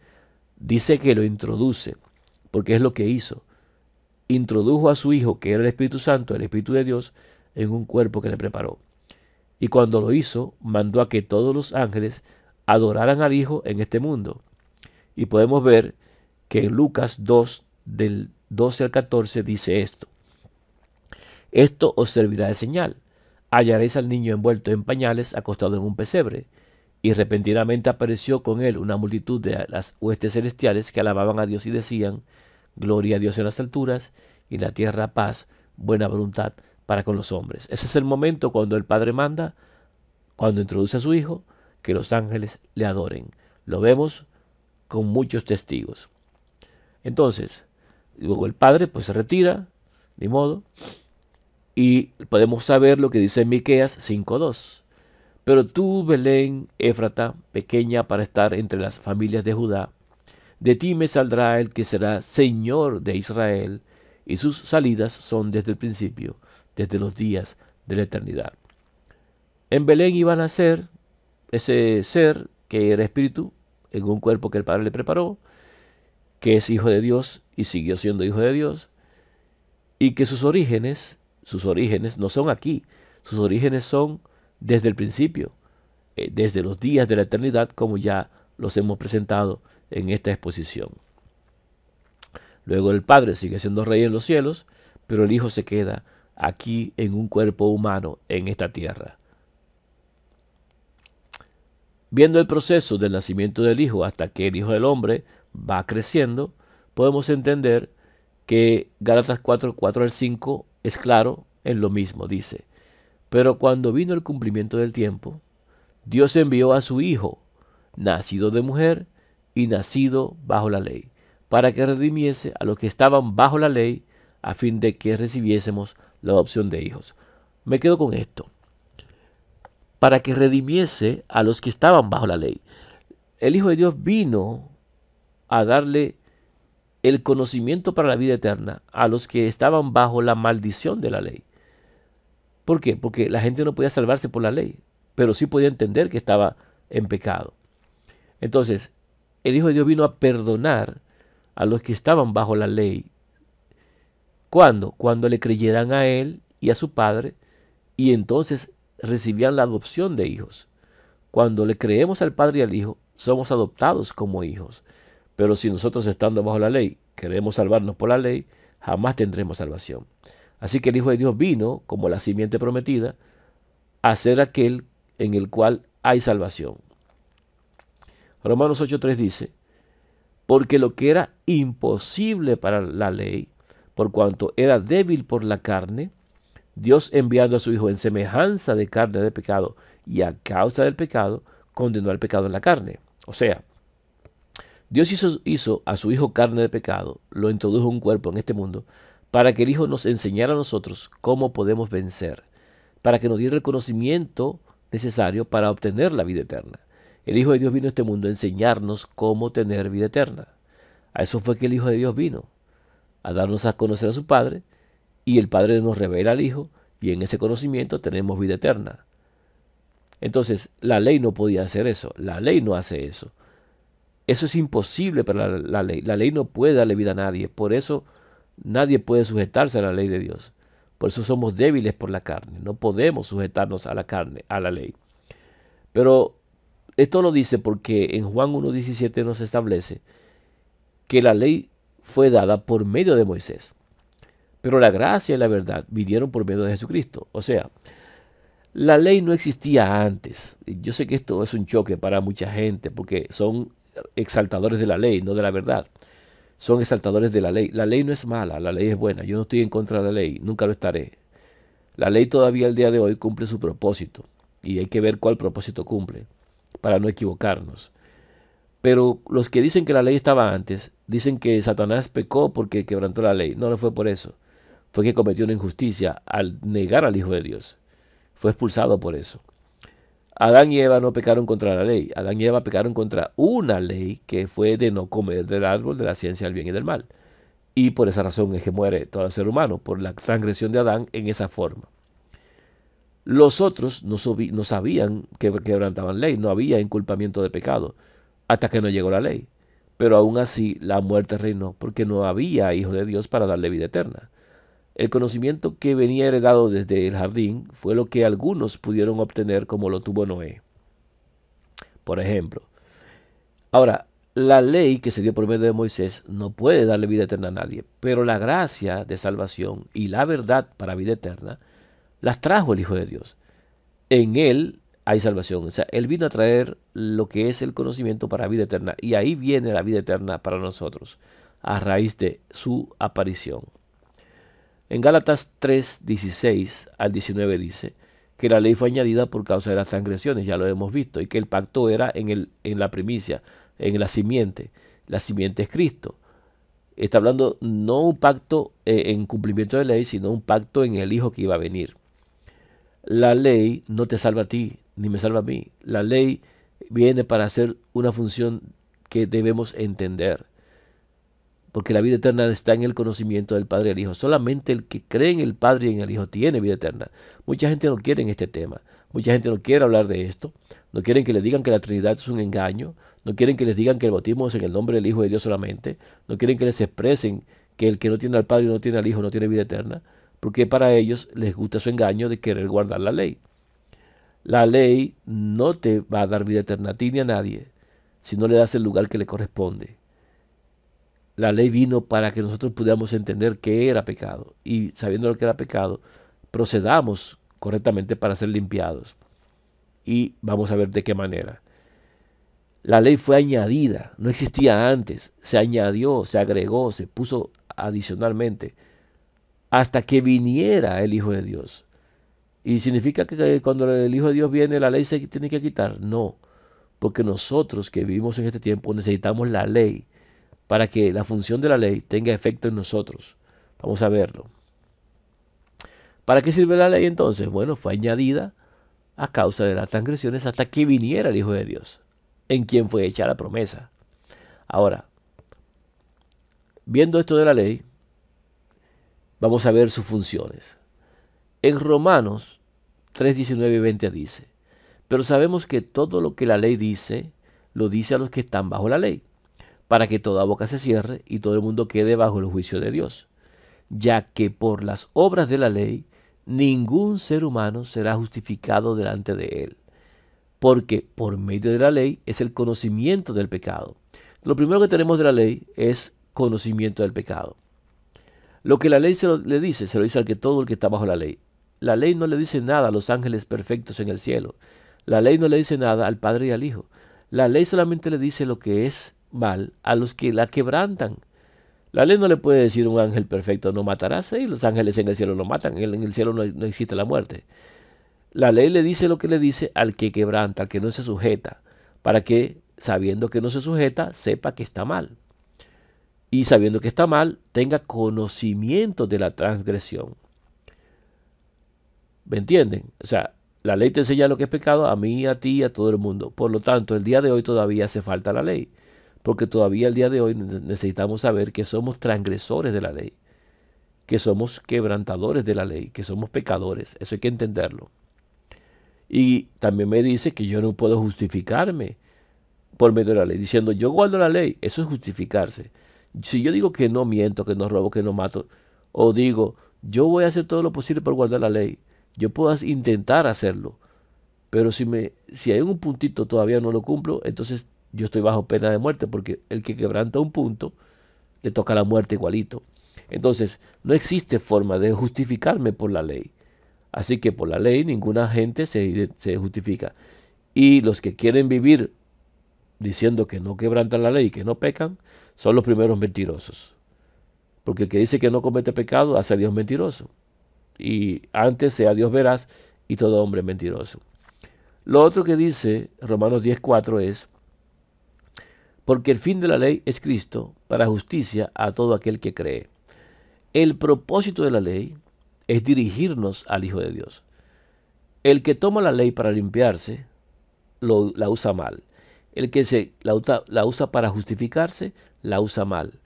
dice que lo introduce, porque es lo que hizo. Introdujo a su Hijo, que era el Espíritu Santo, el Espíritu de Dios, en un cuerpo que le preparó. Y cuando lo hizo, mandó a que todos los ángeles adoraran al Hijo en este mundo. Y podemos ver que en Lucas 2, del 12 al 14, dice esto. Esto os servirá de señal. Hallaréis al niño envuelto en pañales, acostado en un pesebre. Y repentinamente apareció con él una multitud de las huestes celestiales que alababan a Dios y decían, gloria a Dios en las alturas y en la tierra paz, buena voluntad para con los hombres. Ese es el momento cuando el Padre manda, cuando introduce a su Hijo, que los ángeles le adoren. Lo vemos con muchos testigos. Entonces, luego el Padre pues se retira, ni modo, y podemos saber lo que dice en Miqueas 5:2. Pero tú, Belén, Éfrata, pequeña para estar entre las familias de Judá, de ti me saldrá el que será Señor de Israel, y sus salidas son desde el principio, desde los días de la eternidad. En Belén iba a nacer ese ser que era espíritu, en un cuerpo que el Padre le preparó, que es hijo de Dios y siguió siendo hijo de Dios, y que sus orígenes no son aquí, sus orígenes son desde el principio, desde los días de la eternidad, como ya los hemos presentado en esta exposición. Luego el Padre sigue siendo rey en los cielos, pero el Hijo se queda aquí en un cuerpo humano en esta tierra. Viendo el proceso del nacimiento del Hijo hasta que el Hijo del Hombre va creciendo, podemos entender que Gálatas 4:4 al 5 es claro en lo mismo. Dice, Pero cuando vino el cumplimiento del tiempo, Dios envió a su Hijo, nacido de mujer y nacido bajo la ley, para que redimiese a los que estaban bajo la ley, a fin de que recibiésemos la adopción de hijos. Me quedo con esto. Para que redimiese a los que estaban bajo la ley. El Hijo de Dios vino a darle el conocimiento para la vida eterna a los que estaban bajo la maldición de la ley. ¿Por qué? Porque la gente no podía salvarse por la ley, pero sí podía entender que estaba en pecado. Entonces, el Hijo de Dios vino a perdonar a los que estaban bajo la ley. ¿Cuándo? Cuando le creyeran a Él y a su Padre, y entonces recibían la adopción de hijos. Cuando le creemos al Padre y al Hijo, somos adoptados como hijos. Pero si nosotros, estando bajo la ley, queremos salvarnos por la ley, jamás tendremos salvación. Así que el Hijo de Dios vino, como la simiente prometida, a ser aquel en el cual hay salvación. Romanos 8:3 dice, porque lo que era imposible para la ley, por cuanto era débil por la carne, Dios, enviando a su Hijo en semejanza de carne de pecado y a causa del pecado, condenó al pecado en la carne. O sea, Dios hizo a su Hijo carne de pecado, lo introdujo en un cuerpo en este mundo, para que el Hijo nos enseñara a nosotros cómo podemos vencer, para que nos diera el conocimiento necesario para obtener la vida eterna. El Hijo de Dios vino a este mundo a enseñarnos cómo tener vida eterna. A eso fue que el Hijo de Dios vino, a darnos a conocer a su Padre, y el Padre nos revela al Hijo, y en ese conocimiento tenemos vida eterna. Entonces, la ley no podía hacer eso. La ley no hace eso. Eso es imposible para la ley. La ley no puede darle vida a nadie. Por eso nadie puede sujetarse a la ley de Dios. Por eso somos débiles por la carne. No podemos sujetarnos a la carne, a la ley. Pero esto lo dice porque en Juan 1:17 nos establece que la ley fue dada por medio de Moisés. Pero la gracia y la verdad vinieron por medio de Jesucristo. O sea, la ley no existía antes. Yo sé que esto es un choque para mucha gente porque son exaltadores de la ley, no de la verdad. Son exaltadores de la ley. La ley no es mala, la ley es buena. Yo no estoy en contra de la ley, nunca lo estaré. La ley todavía el día de hoy cumple su propósito y hay que ver cuál propósito cumple para no equivocarnos. Pero los que dicen que la ley estaba antes, dicen que Satanás pecó porque quebrantó la ley. No, no fue por eso. Fue que cometió una injusticia al negar al Hijo de Dios. Fue expulsado por eso. Adán y Eva no pecaron contra la ley. Adán y Eva pecaron contra una ley que fue de no comer del árbol de la ciencia del bien y del mal. Y por esa razón es que muere todo ser humano, por la transgresión de Adán en esa forma. Los otros no sabían que quebrantaban ley, no había inculpamiento de pecado, hasta que no llegó la ley. Pero aún así la muerte reinó, porque no había Hijo de Dios para darle vida eterna. El conocimiento que venía heredado desde el jardín fue lo que algunos pudieron obtener como lo tuvo Noé, por ejemplo. Ahora, la ley que se dio por medio de Moisés no puede darle vida eterna a nadie, pero la gracia de salvación y la verdad para vida eterna las trajo el Hijo de Dios. En Él hay salvación. O sea, Él vino a traer lo que es el conocimiento para vida eterna, y ahí viene la vida eterna para nosotros, a raíz de su aparición. En Gálatas 3:16 al 19 dice que la ley fue añadida por causa de las transgresiones, ya lo hemos visto, y que el pacto era en la primicia, en la simiente. La simiente es Cristo. Está hablando no un pacto en cumplimiento de ley, sino un pacto en el Hijo que iba a venir. La ley no te salva a ti, ni me salva a mí. La ley viene para hacer una función que debemos entender. Porque la vida eterna está en el conocimiento del Padre y del Hijo. Solamente el que cree en el Padre y en el Hijo tiene vida eterna. Mucha gente no quiere en este tema. Mucha gente no quiere hablar de esto. No quieren que les digan que la Trinidad es un engaño. No quieren que les digan que el bautismo es en el nombre del Hijo de Dios solamente. No quieren que les expresen que el que no tiene al Padre y no tiene al Hijo no tiene vida eterna. Porque para ellos les gusta su engaño de querer guardar la ley. La ley no te va a dar vida eterna a ti ni a nadie si no le das el lugar que le corresponde. La ley vino para que nosotros pudiéramos entender qué era pecado, y sabiendo lo que era pecado, procedamos correctamente para ser limpiados. Y vamos a ver de qué manera. La ley fue añadida, no existía antes, se añadió, se agregó, se puso adicionalmente, hasta que viniera el Hijo de Dios. ¿Y significa que cuando el Hijo de Dios viene la ley se tiene que quitar? No, porque nosotros que vivimos en este tiempo necesitamos la ley para que la función de la ley tenga efecto en nosotros. Vamos a verlo. ¿Para qué sirve la ley entonces? Bueno, fue añadida a causa de las transgresiones hasta que viniera el Hijo de Dios, en quien fue hecha la promesa. Ahora, viendo esto de la ley, vamos a ver sus funciones. En Romanos 3, 19 y 20 dice, pero sabemos que todo lo que la ley dice, lo dice a los que están bajo la ley, para que toda boca se cierre y todo el mundo quede bajo el juicio de Dios, ya que por las obras de la ley ningún ser humano será justificado delante de él, porque por medio de la ley es el conocimiento del pecado. Lo primero que tenemos de la ley es conocimiento del pecado. Lo que la ley le dice, se lo dice al que todo el que está bajo la ley. La ley no le dice nada a los ángeles perfectos en el cielo. La ley no le dice nada al Padre y al Hijo. La ley solamente le dice lo que es mal a los que la quebrantan. La ley no le puede decir a un ángel perfecto, no matarás, y los ángeles en el cielo no matan, en el cielo no existe la muerte. La ley le dice lo que le dice al que quebranta, al que no se sujeta, para que, sabiendo que no se sujeta, sepa que está mal. Y sabiendo que está mal, tenga conocimiento de la transgresión. ¿Me entienden? O sea, la ley te enseña lo que es pecado a mí, a ti, a todo el mundo. Por lo tanto, el día de hoy todavía hace falta la ley. Porque todavía el día de hoy necesitamos saber que somos transgresores de la ley. Que somos quebrantadores de la ley. Que somos pecadores. Eso hay que entenderlo. Y también me dice que yo no puedo justificarme por medio de la ley. Diciendo, yo guardo la ley. Eso es justificarse. Si yo digo que no miento, que no robo, que no mato. O digo, yo voy a hacer todo lo posible por guardar la ley. Yo puedo intentar hacerlo, pero si hay un puntito todavía no lo cumplo, entonces yo estoy bajo pena de muerte, porque el que quebranta un punto, le toca la muerte igualito. Entonces, no existe forma de justificarme por la ley. Así que por la ley ninguna gente se justifica. Y los que quieren vivir diciendo que no quebrantan la ley y que no pecan, son los primeros mentirosos. Porque el que dice que no comete pecado hace a Dios mentiroso. Y antes sea Dios veraz y todo hombre mentiroso. Lo otro que dice Romanos 10:4 es, porque el fin de la ley es Cristo para justicia a todo aquel que cree. El propósito de la ley es dirigirnos al Hijo de Dios. El que toma la ley para limpiarse, la usa mal. El que la usa para justificarse, la usa mal.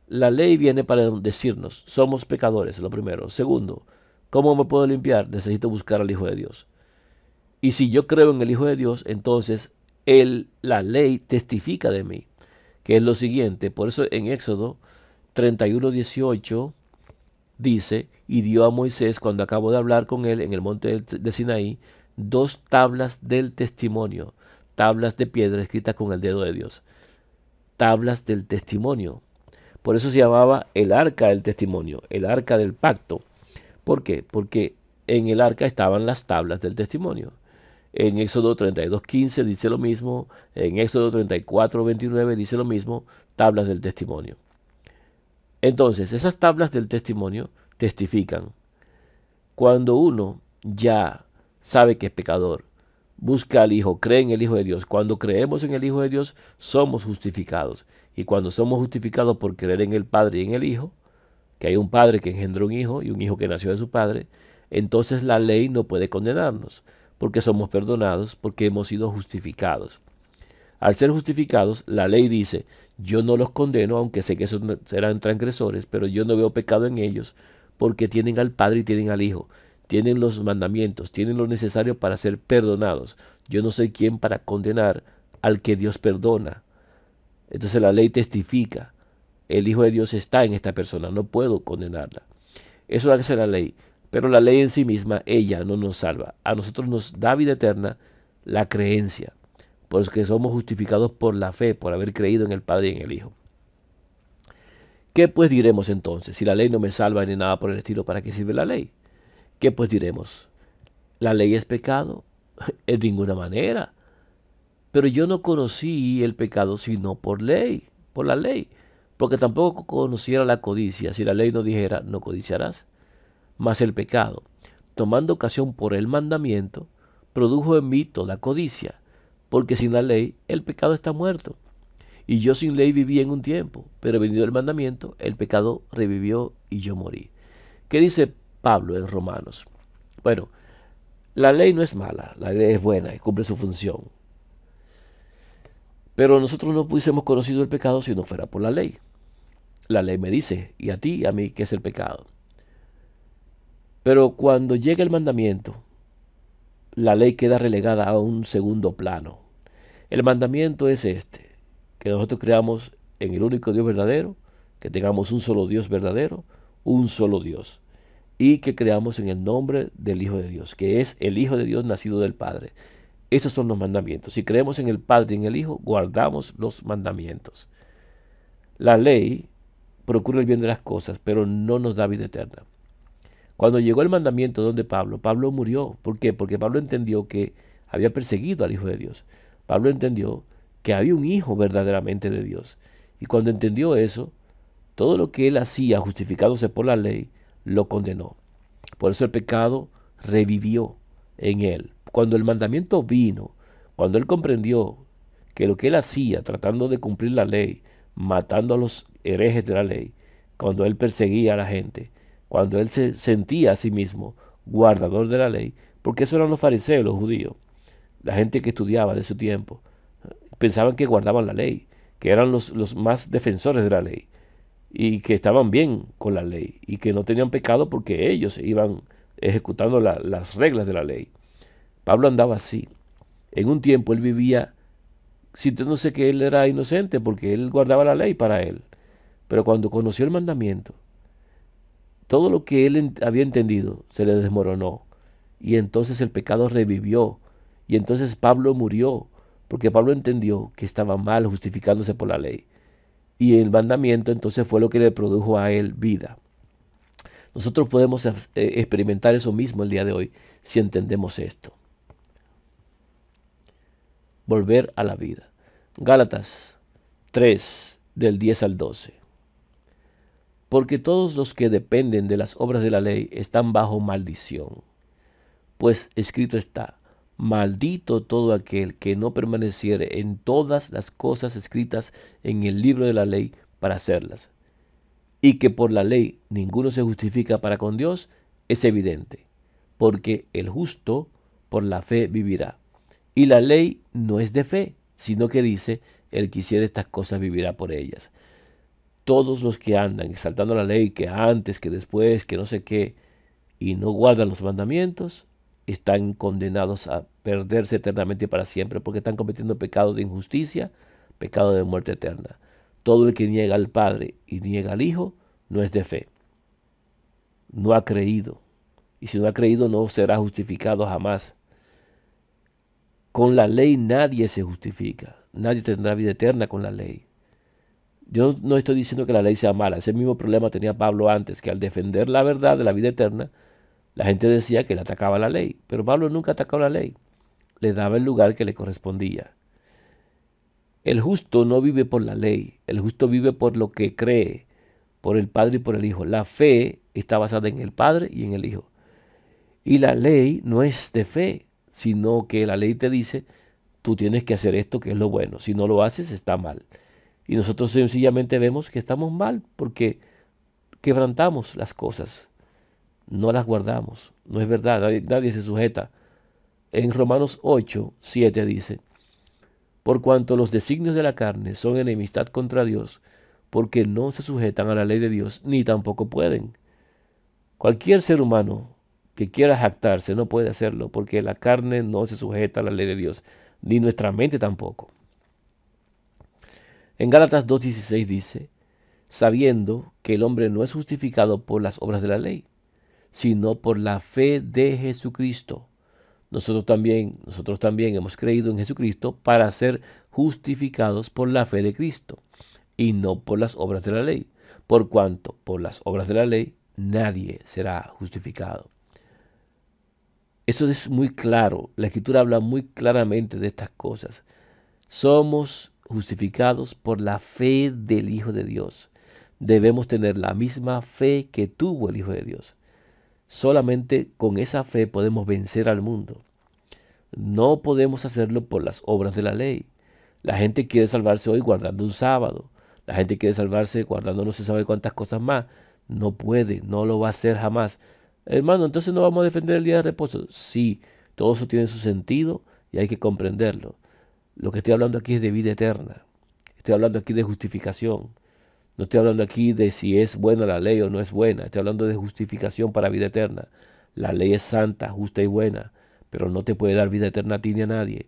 La ley viene para decirnos, somos pecadores, lo primero. Segundo, ¿cómo me puedo limpiar? Necesito buscar al Hijo de Dios. Y si yo creo en el Hijo de Dios, entonces la ley testifica de mí, que es lo siguiente. Por eso en Éxodo 31:18 dice, y dio a Moisés, cuando acabó de hablar con él en el monte de Sinaí, 2 tablas del testimonio, tablas de piedra escritas con el dedo de Dios. Tablas del testimonio. Por eso se llamaba el arca del testimonio, el arca del pacto. ¿Por qué? Porque en el arca estaban las tablas del testimonio. En Éxodo 32:15 dice lo mismo, en Éxodo 34:29 dice lo mismo, tablas del testimonio. Entonces, esas tablas del testimonio testifican. Cuando uno ya sabe que es pecador, busca al Hijo, cree en el Hijo de Dios. Cuando creemos en el Hijo de Dios, somos justificados. Y cuando somos justificados por creer en el Padre y en el Hijo, que hay un padre que engendró un hijo y un hijo que nació de su padre, entonces la ley no puede condenarnos, porque somos perdonados, porque hemos sido justificados. Al ser justificados, la ley dice, yo no los condeno, aunque sé que serán transgresores, pero yo no veo pecado en ellos, porque tienen al Padre y tienen al Hijo, tienen los mandamientos, tienen lo necesario para ser perdonados. Yo no soy quien para condenar al que Dios perdona. Entonces la ley testifica. El Hijo de Dios está en esta persona, no puedo condenarla. Eso hace la ley, pero la ley en sí misma, ella no nos salva. A nosotros nos da vida eterna la creencia, porque somos justificados por la fe, por haber creído en el Padre y en el Hijo. ¿Qué pues diremos entonces? Si la ley no me salva ni nada por el estilo, ¿para qué sirve la ley? ¿Qué pues diremos? ¿La ley es pecado? En ninguna manera. Pero yo no conocí el pecado sino por ley, por la ley. Porque tampoco conociera la codicia si la ley no dijera, no codiciarás. Mas el pecado, tomando ocasión por el mandamiento, produjo en mí toda codicia, porque sin la ley el pecado está muerto. Y yo sin ley viví en un tiempo, pero venido el mandamiento, el pecado revivió y yo morí. ¿Qué dice Pablo en Romanos? Bueno, la ley no es mala, la ley es buena y cumple su función. Pero nosotros no hubiésemos conocido el pecado si no fuera por la ley. La ley me dice, y a ti y a mí, qué es el pecado. Pero cuando llega el mandamiento, la ley queda relegada a un segundo plano. El mandamiento es este, que nosotros creamos en el único Dios verdadero, que tengamos un solo Dios verdadero, un solo Dios, y que creamos en el nombre del Hijo de Dios, que es el Hijo de Dios nacido del Padre. Esos son los mandamientos. Si creemos en el Padre y en el Hijo, guardamos los mandamientos. La ley procura el bien de las cosas, pero no nos da vida eterna. Cuando llegó el mandamiento donde Pablo, Pablo murió. ¿Por qué? Porque Pablo entendió que había perseguido al Hijo de Dios. Pablo entendió que había un Hijo verdaderamente de Dios. Y cuando entendió eso, todo lo que él hacía justificándose por la ley, lo condenó. Por eso el pecado revivió en él. Cuando el mandamiento vino, cuando él comprendió que lo que él hacía tratando de cumplir la ley, matando a los herejes de la ley, cuando él perseguía a la gente, cuando él se sentía a sí mismo guardador de la ley, porque eso eran los fariseos, los judíos, la gente que estudiaba de su tiempo, pensaban que guardaban la ley, que eran los más defensores de la ley, y que estaban bien con la ley, y que no tenían pecado porque ellos iban ejecutando las reglas de la ley. Pablo andaba así. En un tiempo él vivía sintiéndose que él era inocente porque él guardaba la ley para él. Pero cuando conoció el mandamiento, todo lo que él había entendido se le desmoronó. Y entonces el pecado revivió. Y entonces Pablo murió porque Pablo entendió que estaba mal justificándose por la ley. Y el mandamiento entonces fue lo que le produjo a él vida. Nosotros podemos experimentar eso mismo el día de hoy si entendemos esto. Volver a la vida. Gálatas 3, del 10 al 12. Porque todos los que dependen de las obras de la ley están bajo maldición. Pues escrito está, maldito todo aquel que no permaneciere en todas las cosas escritas en el libro de la ley para hacerlas. Y que por la ley ninguno se justifica para con Dios, es evidente, porque el justo por la fe vivirá. Y la ley no es de fe, sino que dice, el que hiciere estas cosas vivirá por ellas. Todos los que andan exaltando la ley, que antes, que después, que no sé qué, y no guardan los mandamientos, están condenados a perderse eternamente para siempre, porque están cometiendo pecado de injusticia, pecado de muerte eterna. Todo el que niega al Padre y niega al Hijo no es de fe. No ha creído. Y si no ha creído no será justificado jamás. Con la ley nadie se justifica. Nadie tendrá vida eterna con la ley. Yo no estoy diciendo que la ley sea mala. Ese mismo problema tenía Pablo antes, que al defender la verdad de la vida eterna, la gente decía que él atacaba la ley. Pero Pablo nunca atacó la ley. Le daba el lugar que le correspondía. El justo no vive por la ley, el justo vive por lo que cree, por el Padre y por el Hijo. La fe está basada en el Padre y en el Hijo. Y la ley no es de fe, sino que la ley te dice, tú tienes que hacer esto que es lo bueno. Si no lo haces, está mal. Y nosotros sencillamente vemos que estamos mal porque quebrantamos las cosas, no las guardamos. No es verdad, nadie se sujeta. En Romanos 8, 7 dice, por cuanto los designios de la carne son enemistad contra Dios, porque no se sujetan a la ley de Dios, ni tampoco pueden. Cualquier ser humano que quiera jactarse no puede hacerlo, porque la carne no se sujeta a la ley de Dios, ni nuestra mente tampoco. En Gálatas 2:16 dice, sabiendo que el hombre no es justificado por las obras de la ley, sino por la fe de Jesucristo. Nosotros también hemos creído en Jesucristo para ser justificados por la fe de Cristo y no por las obras de la ley, por cuanto por las obras de la ley nadie será justificado. Eso es muy claro, la Escritura habla muy claramente de estas cosas. Somos justificados por la fe del Hijo de Dios. Debemos tener la misma fe que tuvo el Hijo de Dios. Solamente con esa fe podemos vencer al mundo. No podemos hacerlo por las obras de la ley. La gente quiere salvarse hoy guardando un sábado. La gente quiere salvarse guardando no se sabe cuántas cosas más. No puede, no lo va a hacer jamás. Hermano, entonces no vamos a defender el día de reposo. Sí, todo eso tiene su sentido y hay que comprenderlo. Lo que estoy hablando aquí es de vida eterna. Estoy hablando aquí de justificación. No estoy hablando aquí de si es buena la ley o no es buena. Estoy hablando de justificación para vida eterna. La ley es santa, justa y buena, pero no te puede dar vida eterna a ti ni a nadie.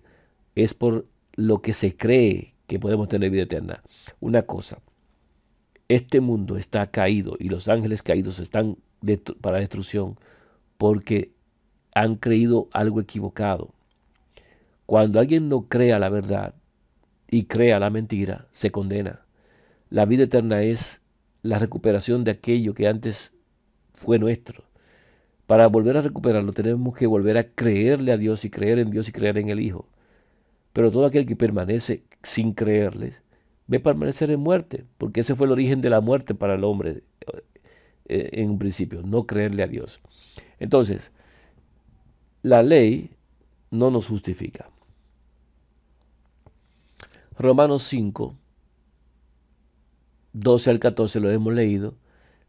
Es por lo que se cree que podemos tener vida eterna. Una cosa, este mundo está caído y los ángeles caídos están para destrucción porque han creído algo equivocado. Cuando alguien no crea la verdad y crea la mentira, se condena. La vida eterna es la recuperación de aquello que antes fue nuestro. Para volver a recuperarlo tenemos que volver a creerle a Dios y creer en Dios y creer en el Hijo. Pero todo aquel que permanece sin creerles, ve permanecer en muerte, porque ese fue el origen de la muerte para el hombre en un principio, no creerle a Dios. Entonces, la ley no nos justifica. Romanos 5, 12 al 14 lo hemos leído,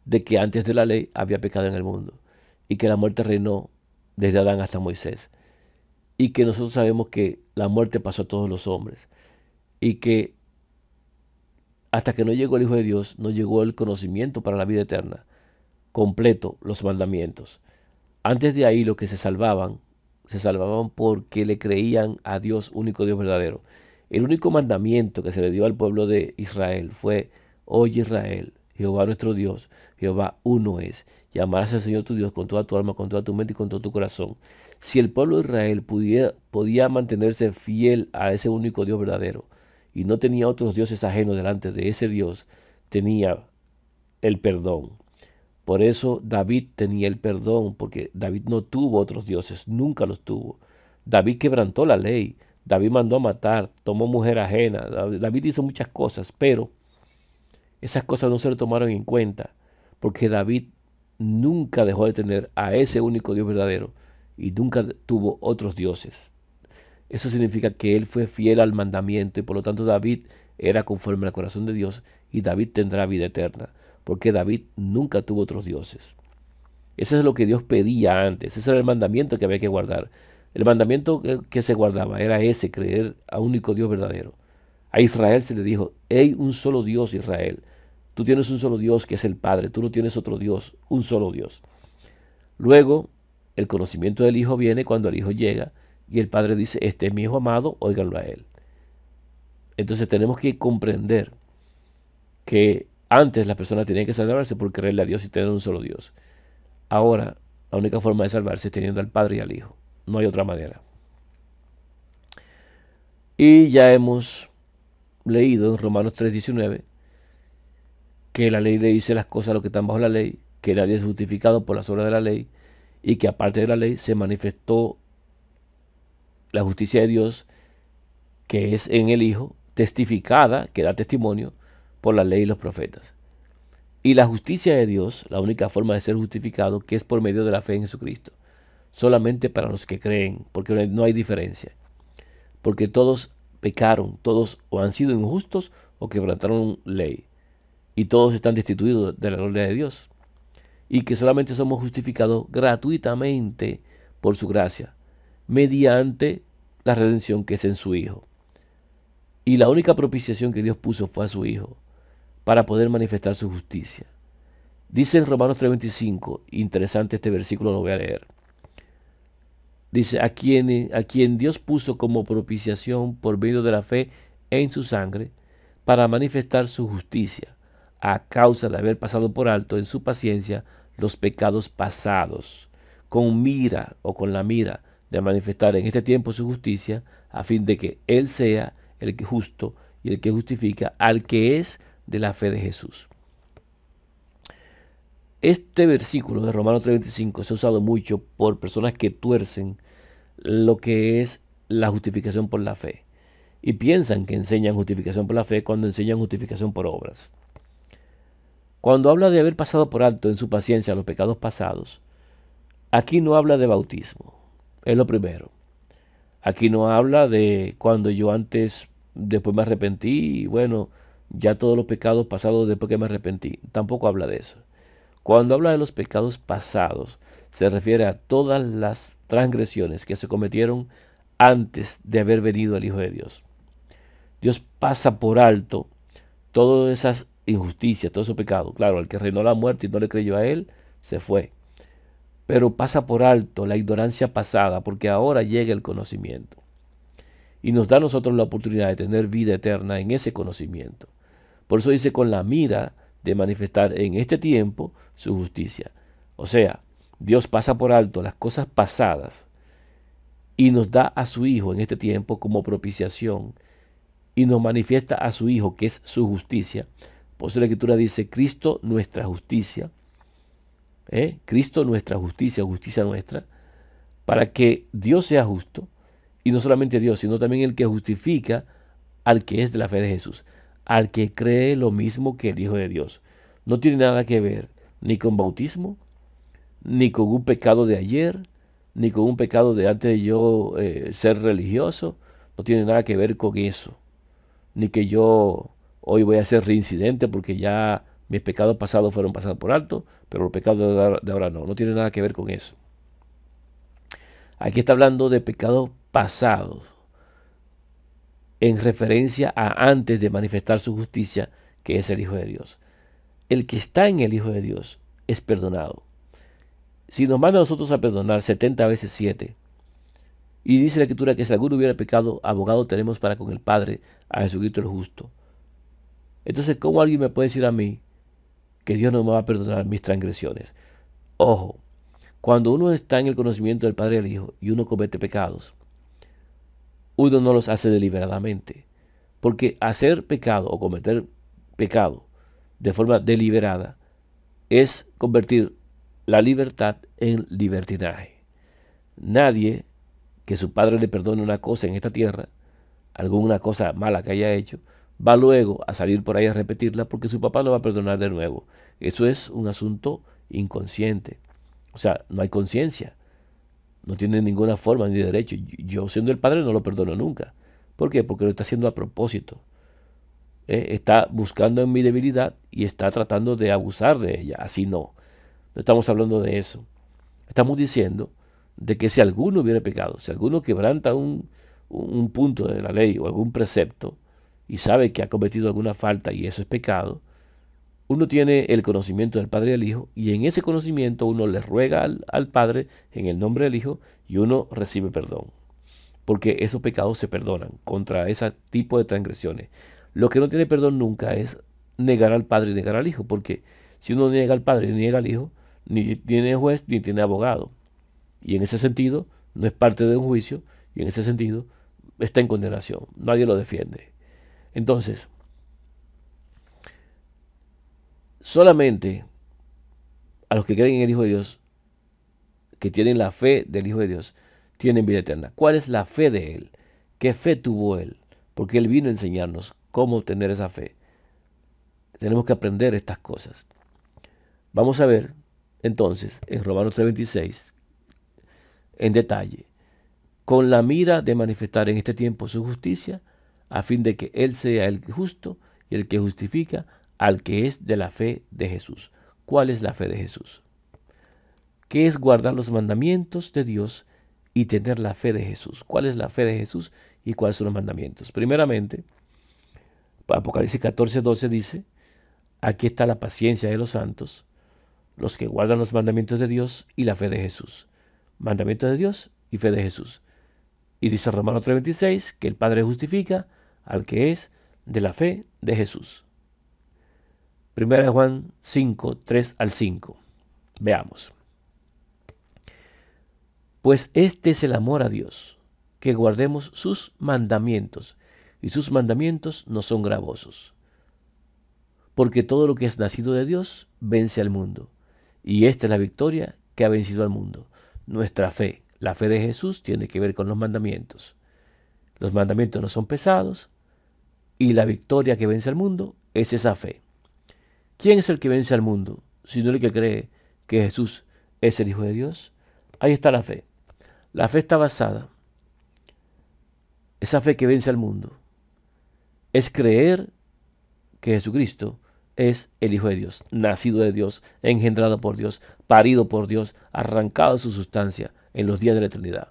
de que antes de la ley había pecado en el mundo y que la muerte reinó desde Adán hasta Moisés y que nosotros sabemos que la muerte pasó a todos los hombres y que hasta que no llegó el Hijo de Dios no llegó el conocimiento para la vida eterna completo, los mandamientos. Antes de ahí los que se salvaban porque le creían a Dios, único Dios verdadero. El único mandamiento que se le dio al pueblo de Israel fue: oye Israel, Jehová nuestro Dios, Jehová uno es, y amarás al Señor tu Dios con toda tu alma, con toda tu mente y con todo tu corazón. Si el pueblo de Israel podía mantenerse fiel a ese único Dios verdadero y no tenía otros dioses ajenos delante de ese Dios, tenía el perdón. Por eso David tenía el perdón, porque David no tuvo otros dioses, nunca los tuvo. David quebrantó la ley, David mandó a matar, tomó mujer ajena, David hizo muchas cosas, pero esas cosas no se le tomaron en cuenta, porque David nunca dejó de tener a ese único Dios verdadero y nunca tuvo otros dioses. Eso significa que él fue fiel al mandamiento y por lo tanto David era conforme al corazón de Dios y David tendrá vida eterna, porque David nunca tuvo otros dioses. Eso es lo que Dios pedía antes, ese era el mandamiento que había que guardar. El mandamiento que se guardaba era ese: creer a un único Dios verdadero. A Israel se le dijo: hay un solo Dios, Israel. Tú tienes un solo Dios que es el Padre, tú no tienes otro Dios, un solo Dios. Luego, el conocimiento del Hijo viene cuando el Hijo llega y el Padre dice: este es mi Hijo amado, óiganlo a Él. Entonces tenemos que comprender que antes las personas tenían que salvarse por creerle a Dios y tener un solo Dios. Ahora, la única forma de salvarse es teniendo al Padre y al Hijo. No hay otra manera. Y ya hemos leído en Romanos 3:19 que la ley le dice las cosas a los que están bajo la ley, que nadie es justificado por las obras de la ley y que aparte de la ley se manifestó la justicia de Dios, que es en el Hijo, testificada, que da testimonio por la ley y los profetas. Y la justicia de Dios, la única forma de ser justificado, que es por medio de la fe en Jesucristo, solamente para los que creen, porque no hay diferencia. Porque todos pecaron, todos o han sido injustos o quebrantaron ley, y todos están destituidos de la gloria de Dios. Y que solamente somos justificados gratuitamente por su gracia, mediante la redención que es en su Hijo. Y la única propiciación que Dios puso fue a su Hijo, para poder manifestar su justicia. Dice en Romanos 3:25, interesante este versículo, lo voy a leer. Dice: a quien Dios puso como propiciación por medio de la fe en su sangre, para manifestar su justicia, a causa de haber pasado por alto en su paciencia los pecados pasados, con mira o con la mira de manifestar en este tiempo su justicia, a fin de que Él sea el que justo y el que justifica al que es de la fe de Jesús. Este versículo de Romanos 3:25 se ha usado mucho por personas que tuercen lo que es la justificación por la fe y piensan que enseñan justificación por la fe cuando enseñan justificación por obras. Cuando habla de haber pasado por alto en su paciencia los pecados pasados, Aquí no habla de bautismo, es lo primero. Aquí no habla de cuando yo antes, después me arrepentí y bueno, ya todos los pecados pasados después que me arrepentí. Tampoco habla de eso. Cuando habla de los pecados pasados, se refiere a todas las transgresiones que se cometieron antes de haber venido el Hijo de Dios. Dios pasa por alto todas esas injusticias, todos esos pecados. Claro, el que reinó la muerte y no le creyó a él, se fue. Pero pasa por alto la ignorancia pasada, porque ahora llega el conocimiento. Y nos da a nosotros la oportunidad de tener vida eterna en ese conocimiento. Por eso dice con la mira de manifestar en este tiempo su justicia. O sea, Dios pasa por alto las cosas pasadas y nos da a su Hijo en este tiempo como propiciación y nos manifiesta a su Hijo que es su justicia. Por eso la Escritura dice, Cristo nuestra justicia, Cristo nuestra justicia, justicia nuestra, para que Dios sea justo, y no solamente Dios, sino también el que justifica al que es de la fe de Jesús, al que cree lo mismo que el Hijo de Dios. No tiene nada que ver ni con bautismo, ni con un pecado de ayer, ni con un pecado de antes de yo ser religioso. No tiene nada que ver con eso. Ni que yo hoy voy a ser reincidente porque ya mis pecados pasados fueron pasados por alto, pero los pecados de ahora no. No tiene nada que ver con eso. Aquí está hablando de pecados pasados en referencia a antes de manifestar su justicia, que es el Hijo de Dios. El que está en el Hijo de Dios es perdonado. Si nos manda a nosotros a perdonar 70 veces 7, y dice la Escritura que si alguno hubiera pecado, abogado tenemos para con el Padre, a Jesucristo el justo. Entonces, ¿cómo alguien me puede decir a mí que Dios no me va a perdonar mis transgresiones? Ojo, cuando uno está en el conocimiento del Padre y del Hijo y uno comete pecados, uno no los hace deliberadamente. Porque hacer pecado o cometer pecado de forma deliberada es convertir la libertad en libertinaje. Nadie que su padre le perdone una cosa en esta tierra, alguna cosa mala que haya hecho, va luego a salir por ahí a repetirla porque su papá lo va a perdonar de nuevo. Eso es un asunto inconsciente. O sea, no hay conciencia. No tiene ninguna forma ni derecho. Yo siendo el padre no lo perdono nunca. ¿Por qué? Porque lo está haciendo a propósito. Está buscando en mi debilidad y está tratando de abusar de ella. Así no. No estamos hablando de eso. Estamos diciendo de que si alguno hubiera pecado, si alguno quebranta un punto de la ley o algún precepto y sabe que ha cometido alguna falta y eso es pecado, uno tiene el conocimiento del Padre y del Hijo y en ese conocimiento uno le ruega al Padre en el nombre del Hijo y uno recibe perdón. Porque esos pecados se perdonan contra ese tipo de transgresiones. Lo que no tiene perdón nunca es negar al Padre y negar al Hijo, porque si uno niega al Padre y niega al Hijo, ni tiene juez ni tiene abogado. Y en ese sentido no es parte de un juicio y en ese sentido está en condenación. Nadie lo defiende. Entonces, solamente a los que creen en el Hijo de Dios, que tienen la fe del Hijo de Dios, tienen vida eterna. ¿Cuál es la fe de Él? ¿Qué fe tuvo Él? Porque Él vino a enseñarnos cómo obtener esa fe. Tenemos que aprender estas cosas. Vamos a ver entonces en Romanos 3:26 en detalle, con la mira de manifestar en este tiempo su justicia, a fin de que Él sea el justo y el que justifica al que es de la fe de Jesús. ¿Cuál es la fe de Jesús? ¿Qué es guardar los mandamientos de Dios y tener la fe de Jesús? ¿Cuál es la fe de Jesús y cuáles son los mandamientos? Primeramente, Apocalipsis 14:12 dice, aquí está la paciencia de los santos, los que guardan los mandamientos de Dios y la fe de Jesús. Mandamientos de Dios y fe de Jesús. Y dice Romanos 3:26 que el Padre justifica al que es de la fe de Jesús. Primera de Juan 5:3-5. Veamos. Pues este es el amor a Dios, que guardemos sus mandamientos, y sus mandamientos no son gravosos. Porque todo lo que es nacido de Dios vence al mundo, y esta es la victoria que ha vencido al mundo, nuestra fe. La fe de Jesús tiene que ver con los mandamientos. Los mandamientos no son pesados, y la victoria que vence al mundo es esa fe. ¿Quién es el que vence al mundo? Sino el que cree que Jesús es el Hijo de Dios. Ahí está la fe. La fe está basada, esa fe que vence al mundo, es creer que Jesucristo es el Hijo de Dios, nacido de Dios, engendrado por Dios, parido por Dios, arrancado de su sustancia en los días de la eternidad.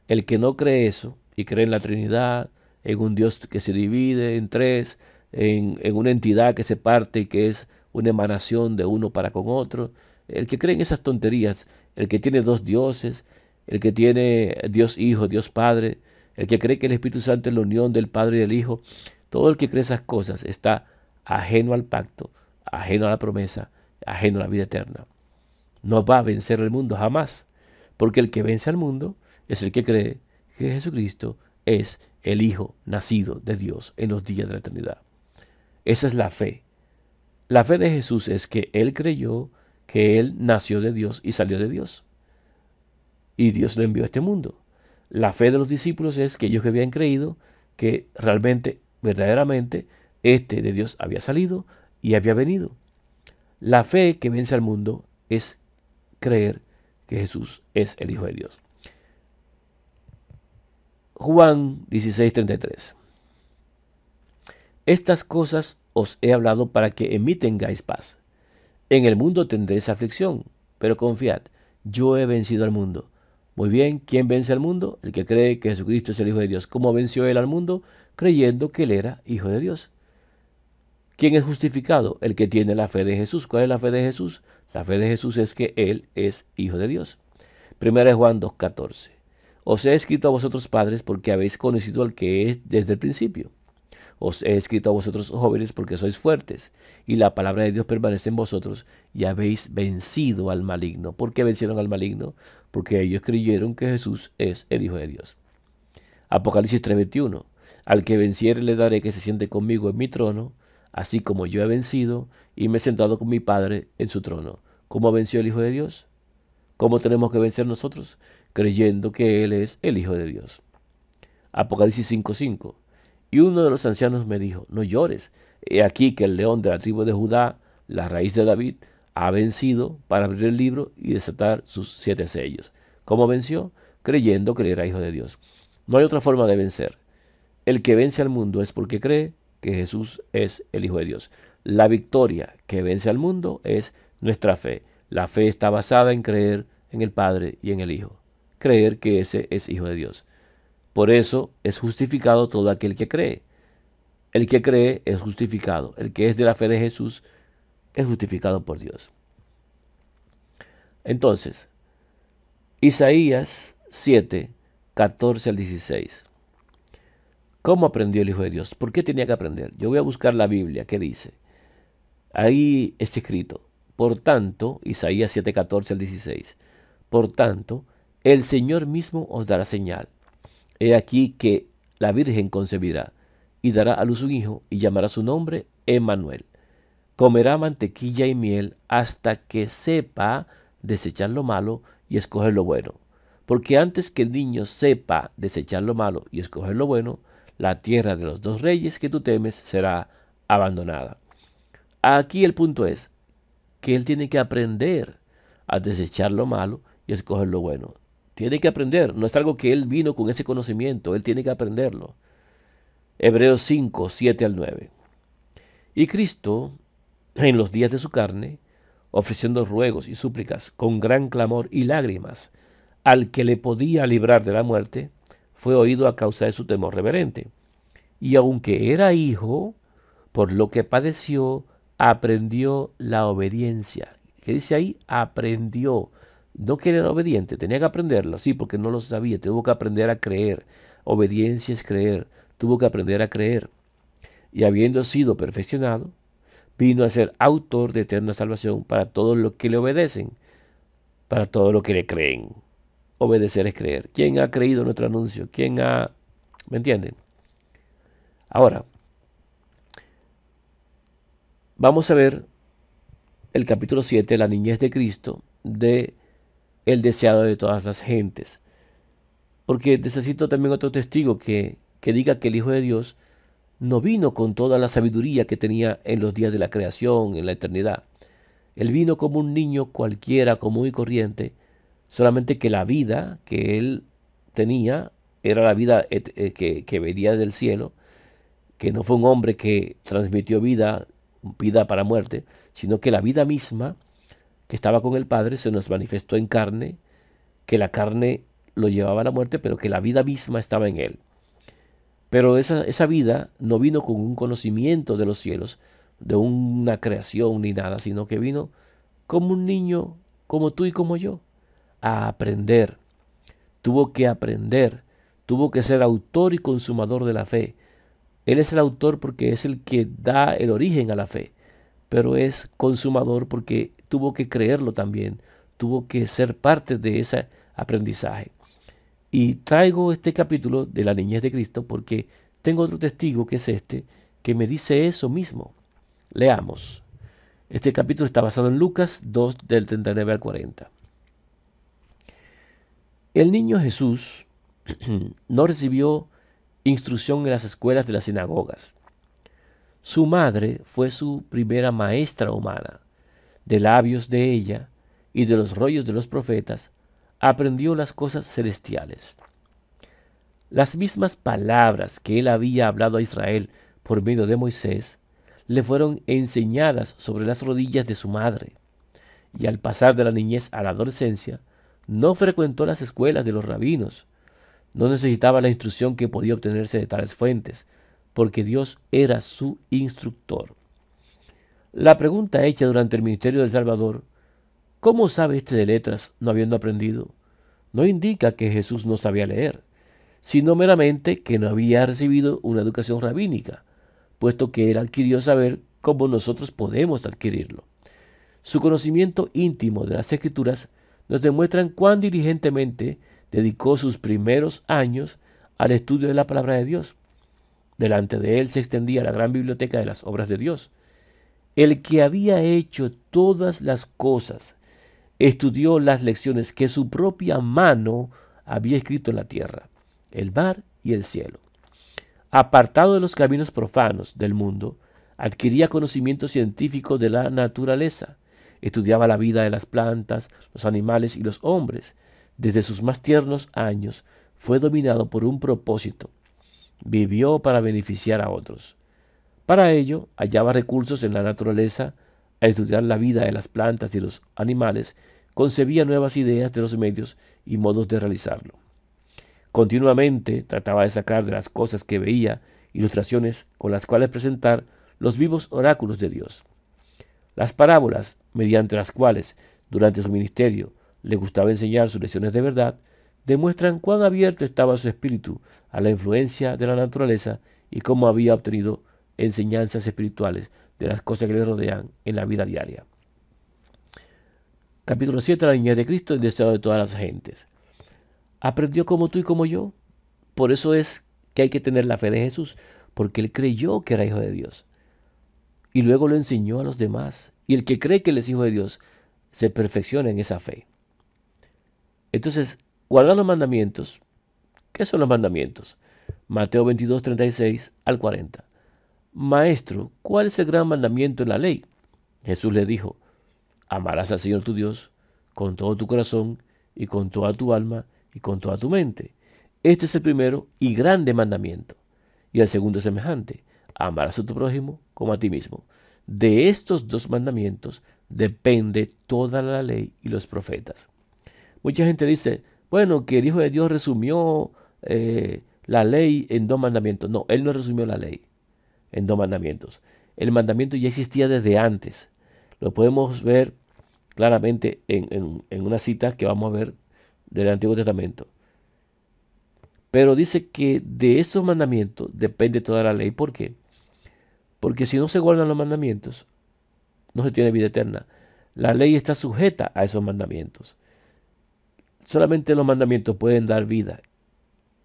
El que no cree eso y cree en la Trinidad, en un Dios que se divide en tres, en una entidad que se parte y que es una emanación de uno para con otro, el que cree en esas tonterías, el que tiene dos dioses, el que tiene Dios Hijo, Dios Padre, el que cree que el Espíritu Santo es la unión del Padre y del Hijo, todo el que cree esas cosas está ajeno al pacto, ajeno a la promesa, ajeno a la vida eterna. No va a vencer el mundo jamás, porque el que vence al mundo es el que cree que Jesucristo es el Hijo nacido de Dios en los días de la eternidad. Esa es la fe. La fe de Jesús es que Él creyó que Él nació de Dios y salió de Dios. Y Dios lo envió a este mundo. La fe de los discípulos es que ellos habían creído que realmente, verdaderamente, este de Dios había salido y había venido. La fe que vence al mundo es creer que Jesús es el Hijo de Dios. Juan 16:33. Estas cosas os he hablado para que en mí tengáis paz. En el mundo tendréis aflicción, pero confiad, yo he vencido al mundo. Muy bien, ¿quién vence al mundo? El que cree que Jesucristo es el Hijo de Dios. ¿Cómo venció él al mundo? Creyendo que él era Hijo de Dios. ¿Quién es justificado? El que tiene la fe de Jesús. ¿Cuál es la fe de Jesús? La fe de Jesús es que Él es Hijo de Dios. 1 Juan 2:14. Os he escrito a vosotros padres porque habéis conocido al que es desde el principio. Os he escrito a vosotros jóvenes porque sois fuertes y la palabra de Dios permanece en vosotros y habéis vencido al maligno. ¿Por qué vencieron al maligno? Porque ellos creyeron que Jesús es el Hijo de Dios. Apocalipsis 3:21. Al que venciere le daré que se siente conmigo en mi trono, así como yo he vencido y me he sentado con mi Padre en su trono. ¿Cómo venció el Hijo de Dios? ¿Cómo tenemos que vencer nosotros? Creyendo que Él es el Hijo de Dios. Apocalipsis 5:5. Y uno de los ancianos me dijo, no llores, he aquí que el león de la tribu de Judá, la raíz de David, ha vencido para abrir el libro y desatar sus 7 sellos. ¿Cómo venció? Creyendo que Él era Hijo de Dios. No hay otra forma de vencer. El que vence al mundo es porque cree que Jesús es el Hijo de Dios. La victoria que vence al mundo es nuestra fe. La fe está basada en creer en el Padre y en el Hijo. Creer que ese es Hijo de Dios. Por eso es justificado todo aquel que cree. El que cree es justificado. El que es de la fe de Jesús es justificado por Dios. Entonces, Isaías 7:14-16. ¿Cómo aprendió el Hijo de Dios? ¿Por qué tenía que aprender? Yo voy a buscar la Biblia. ¿Qué dice? Ahí está escrito. Por tanto, Isaías 7:14-16. Por tanto, el Señor mismo os dará señal. He aquí que la Virgen concebirá y dará a luz un hijo y llamará su nombre Emmanuel. Comerá mantequilla y miel hasta que sepa desechar lo malo y escoger lo bueno. Porque antes que el niño sepa desechar lo malo y escoger lo bueno, la tierra de los 2 reyes que tú temes será abandonada. Aquí el punto es que él tiene que aprender a desechar lo malo y escoger lo bueno. Tiene que aprender, no es algo que él vino con ese conocimiento, él tiene que aprenderlo. Hebreos 5:7-9. Y Cristo, en los días de su carne, ofreciendo ruegos y súplicas con gran clamor y lágrimas, al que le podía librar de la muerte, fue oído a causa de su temor reverente. Y aunque era hijo, por lo que padeció, aprendió la obediencia. ¿Qué dice ahí? Aprendió. No que era obediente, tenía que aprenderlo, sí, porque no lo sabía, tuvo que aprender a creer. Obediencia es creer, tuvo que aprender a creer. Y habiendo sido perfeccionado, vino a ser autor de eterna salvación para todos los que le obedecen, para todos los que le creen. Obedecer es creer. ¿Quién ha creído nuestro anuncio? ¿Quién ha...? ¿Me entienden? Ahora, vamos a ver el capítulo 7, la niñez de Cristo, de el deseado de todas las gentes. Porque necesito también otro testigo que diga que el Hijo de Dios no vino con toda la sabiduría que tenía en los días de la creación, en la eternidad. Él vino como un niño cualquiera, común y corriente, solamente que la vida que él tenía era la vida que venía del cielo, que no fue un hombre que transmitió vida, vida para muerte, sino que la vida misma que estaba con el Padre se nos manifestó en carne, que la carne lo llevaba a la muerte, pero que la vida misma estaba en él. Pero esa vida no vino con un conocimiento de los cielos, de una creación ni nada, sino que vino como un niño, como tú y como yo, a aprender. Tuvo que aprender, tuvo que ser autor y consumador de la fe. Él es el autor porque es el que da el origen a la fe, pero es consumador porque tuvo que creerlo también, tuvo que ser parte de ese aprendizaje. Y traigo este capítulo de la niñez de Cristo porque tengo otro testigo que es este, que me dice eso mismo. Leamos. Este capítulo está basado en Lucas 2 del 39 al 40. El niño Jesús no recibió instrucción en las escuelas de las sinagogas. Su madre fue su primera maestra humana. De labios de ella y de los rollos de los profetas aprendió las cosas celestiales. Las mismas palabras que él había hablado a Israel por medio de Moisés le fueron enseñadas sobre las rodillas de su madre, y al pasar de la niñez a la adolescencia, no frecuentó las escuelas de los rabinos, no necesitaba la instrucción que podía obtenerse de tales fuentes, porque Dios era su instructor. La pregunta hecha durante el ministerio del Salvador, ¿cómo sabe este de letras no habiendo aprendido?, no indica que Jesús no sabía leer, sino meramente que no había recibido una educación rabínica, puesto que él adquirió saber como nosotros podemos adquirirlo. Su conocimiento íntimo de las Escrituras nos demuestran cuán diligentemente dedicó sus primeros años al estudio de la palabra de Dios. Delante de él se extendía la gran biblioteca de las obras de Dios. El que había hecho todas las cosas estudió las lecciones que su propia mano había escrito en la tierra, el mar y el cielo. Apartado de los caminos profanos del mundo, adquiría conocimiento científico de la naturaleza, estudiaba la vida de las plantas, los animales y los hombres. Desde sus más tiernos años fue dominado por un propósito. Vivió para beneficiar a otros. Para ello, hallaba recursos en la naturaleza, al estudiar la vida de las plantas y los animales, concebía nuevas ideas de los medios y modos de realizarlo. Continuamente trataba de sacar de las cosas que veía ilustraciones con las cuales presentar los vivos oráculos de Dios. Las parábolas, mediante las cuales, durante su ministerio, le gustaba enseñar sus lecciones de verdad, demuestran cuán abierto estaba su espíritu a la influencia de la naturaleza y cómo había obtenido enseñanzas espirituales de las cosas que le rodean en la vida diaria. Capítulo 7. La niñez de Cristo, el deseo de todas las gentes. Aprendió como tú y como yo. Por eso es que hay que tener la fe de Jesús, porque él creyó que era hijo de Dios. Y luego lo enseñó a los demás. Y el que cree que él es hijo de Dios se perfecciona en esa fe. Entonces, guardar los mandamientos. ¿Qué son los mandamientos? Mateo 22, 36 al 40. Maestro, ¿cuál es el gran mandamiento en la ley? Jesús le dijo, amarás al Señor tu Dios con todo tu corazón y con toda tu alma y con toda tu mente. Este es el primero y grande mandamiento. Y el segundo es semejante, amarás a tu prójimo como a ti mismo. De estos dos mandamientos depende toda la ley y los profetas. Mucha gente dice, bueno, que el Hijo de Dios resumió la ley en dos mandamientos. No, él no resumió la ley en dos mandamientos. El mandamiento ya existía desde antes. Lo podemos ver claramente en una cita que vamos a ver del Antiguo Testamento. Pero dice que de esos mandamientos depende toda la ley. ¿Por qué? Porque si no se guardan los mandamientos, no se tiene vida eterna. La ley está sujeta a esos mandamientos. Solamente los mandamientos pueden dar vida.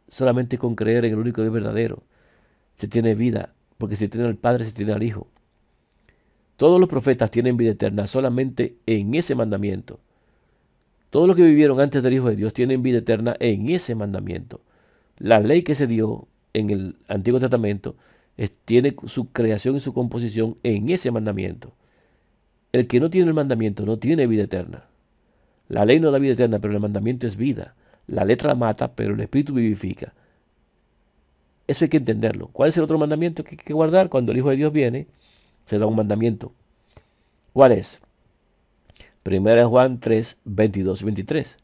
Solamente con creer en el único Dios verdadero se tiene vida, porque se tiene al Padre, se tiene al Hijo. Todos los profetas tienen vida eterna solamente en ese mandamiento. Todos los que vivieron antes del Hijo de Dios tienen vida eterna en ese mandamiento. La ley que se dio en el Antiguo Testamento tiene su creación y su composición en ese mandamiento. El que no tiene el mandamiento no tiene vida eterna. La ley no da vida eterna, pero el mandamiento es vida. La letra mata, pero el espíritu vivifica. Eso hay que entenderlo. ¿Cuál es el otro mandamiento que hay que guardar? Cuando el Hijo de Dios viene, se da un mandamiento. ¿Cuál es? 1 Juan 3, 22 y 23.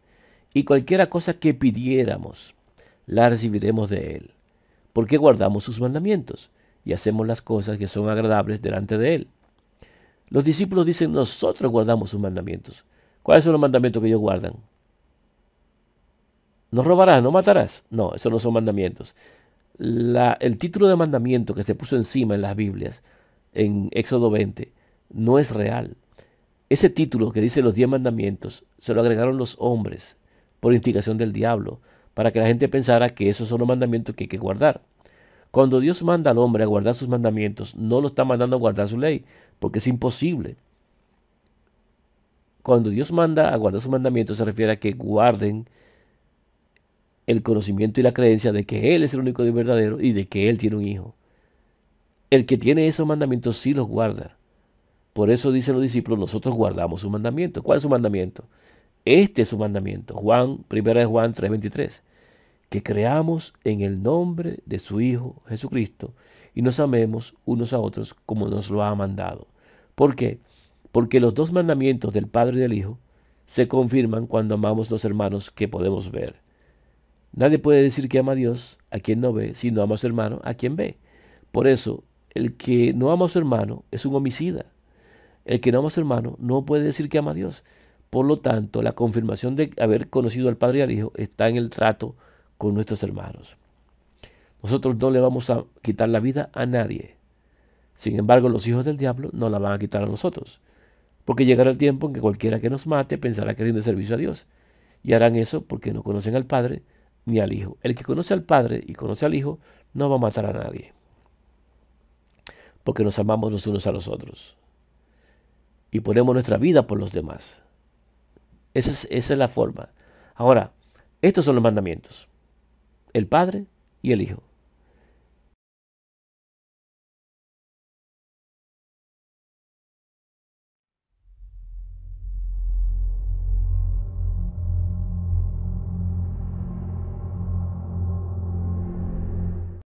Y cualquiera cosa que pidiéramos, la recibiremos de Él, porque guardamos sus mandamientos y hacemos las cosas que son agradables delante de Él. Los discípulos dicen, nosotros guardamos sus mandamientos. ¿Cuáles son los mandamientos que ellos guardan? No robarás, no matarás. No, esos no son mandamientos. El título de mandamiento que se puso encima en las Biblias, en Éxodo 20, no es real. Ese título que dice los 10 mandamientos se lo agregaron los hombres por instigación del diablo, para que la gente pensara que esos son los mandamientos que hay que guardar. Cuando Dios manda al hombre a guardar sus mandamientos, no lo está mandando a guardar su ley, porque es imposible. Cuando Dios manda a guardar sus mandamientos se refiere a que guarden el conocimiento y la creencia de que Él es el único Dios verdadero y de que Él tiene un hijo. El que tiene esos mandamientos sí los guarda. Por eso dicen los discípulos, nosotros guardamos su mandamiento. ¿Cuál es su mandamiento? Este es su mandamiento. 1 Juan 3:23. Que creamos en el nombre de su Hijo Jesucristo y nos amemos unos a otros como nos lo ha mandado. ¿Por qué? Porque los dos mandamientos del Padre y del Hijo se confirman cuando amamos los hermanos que podemos ver. Nadie puede decir que ama a Dios a quien no ve, si no ama a su hermano a quien ve. Por eso, el que no ama a su hermano es un homicida. El que no ama a su hermano no puede decir que ama a Dios. Por lo tanto, la confirmación de haber conocido al Padre y al Hijo está en el trato con nuestros hermanos. Nosotros no le vamos a quitar la vida a nadie. Sin embargo, los hijos del diablo no la van a quitar a nosotros. Porque llegará el tiempo en que cualquiera que nos mate pensará que rinde servicio a Dios. Y harán eso porque no conocen al Padre ni al Hijo. El que conoce al Padre y conoce al Hijo no va a matar a nadie. Porque nos amamos los unos a los otros. Y ponemos nuestra vida por los demás. Esa es la forma. Ahora, estos son los mandamientos. El Padre y el Hijo.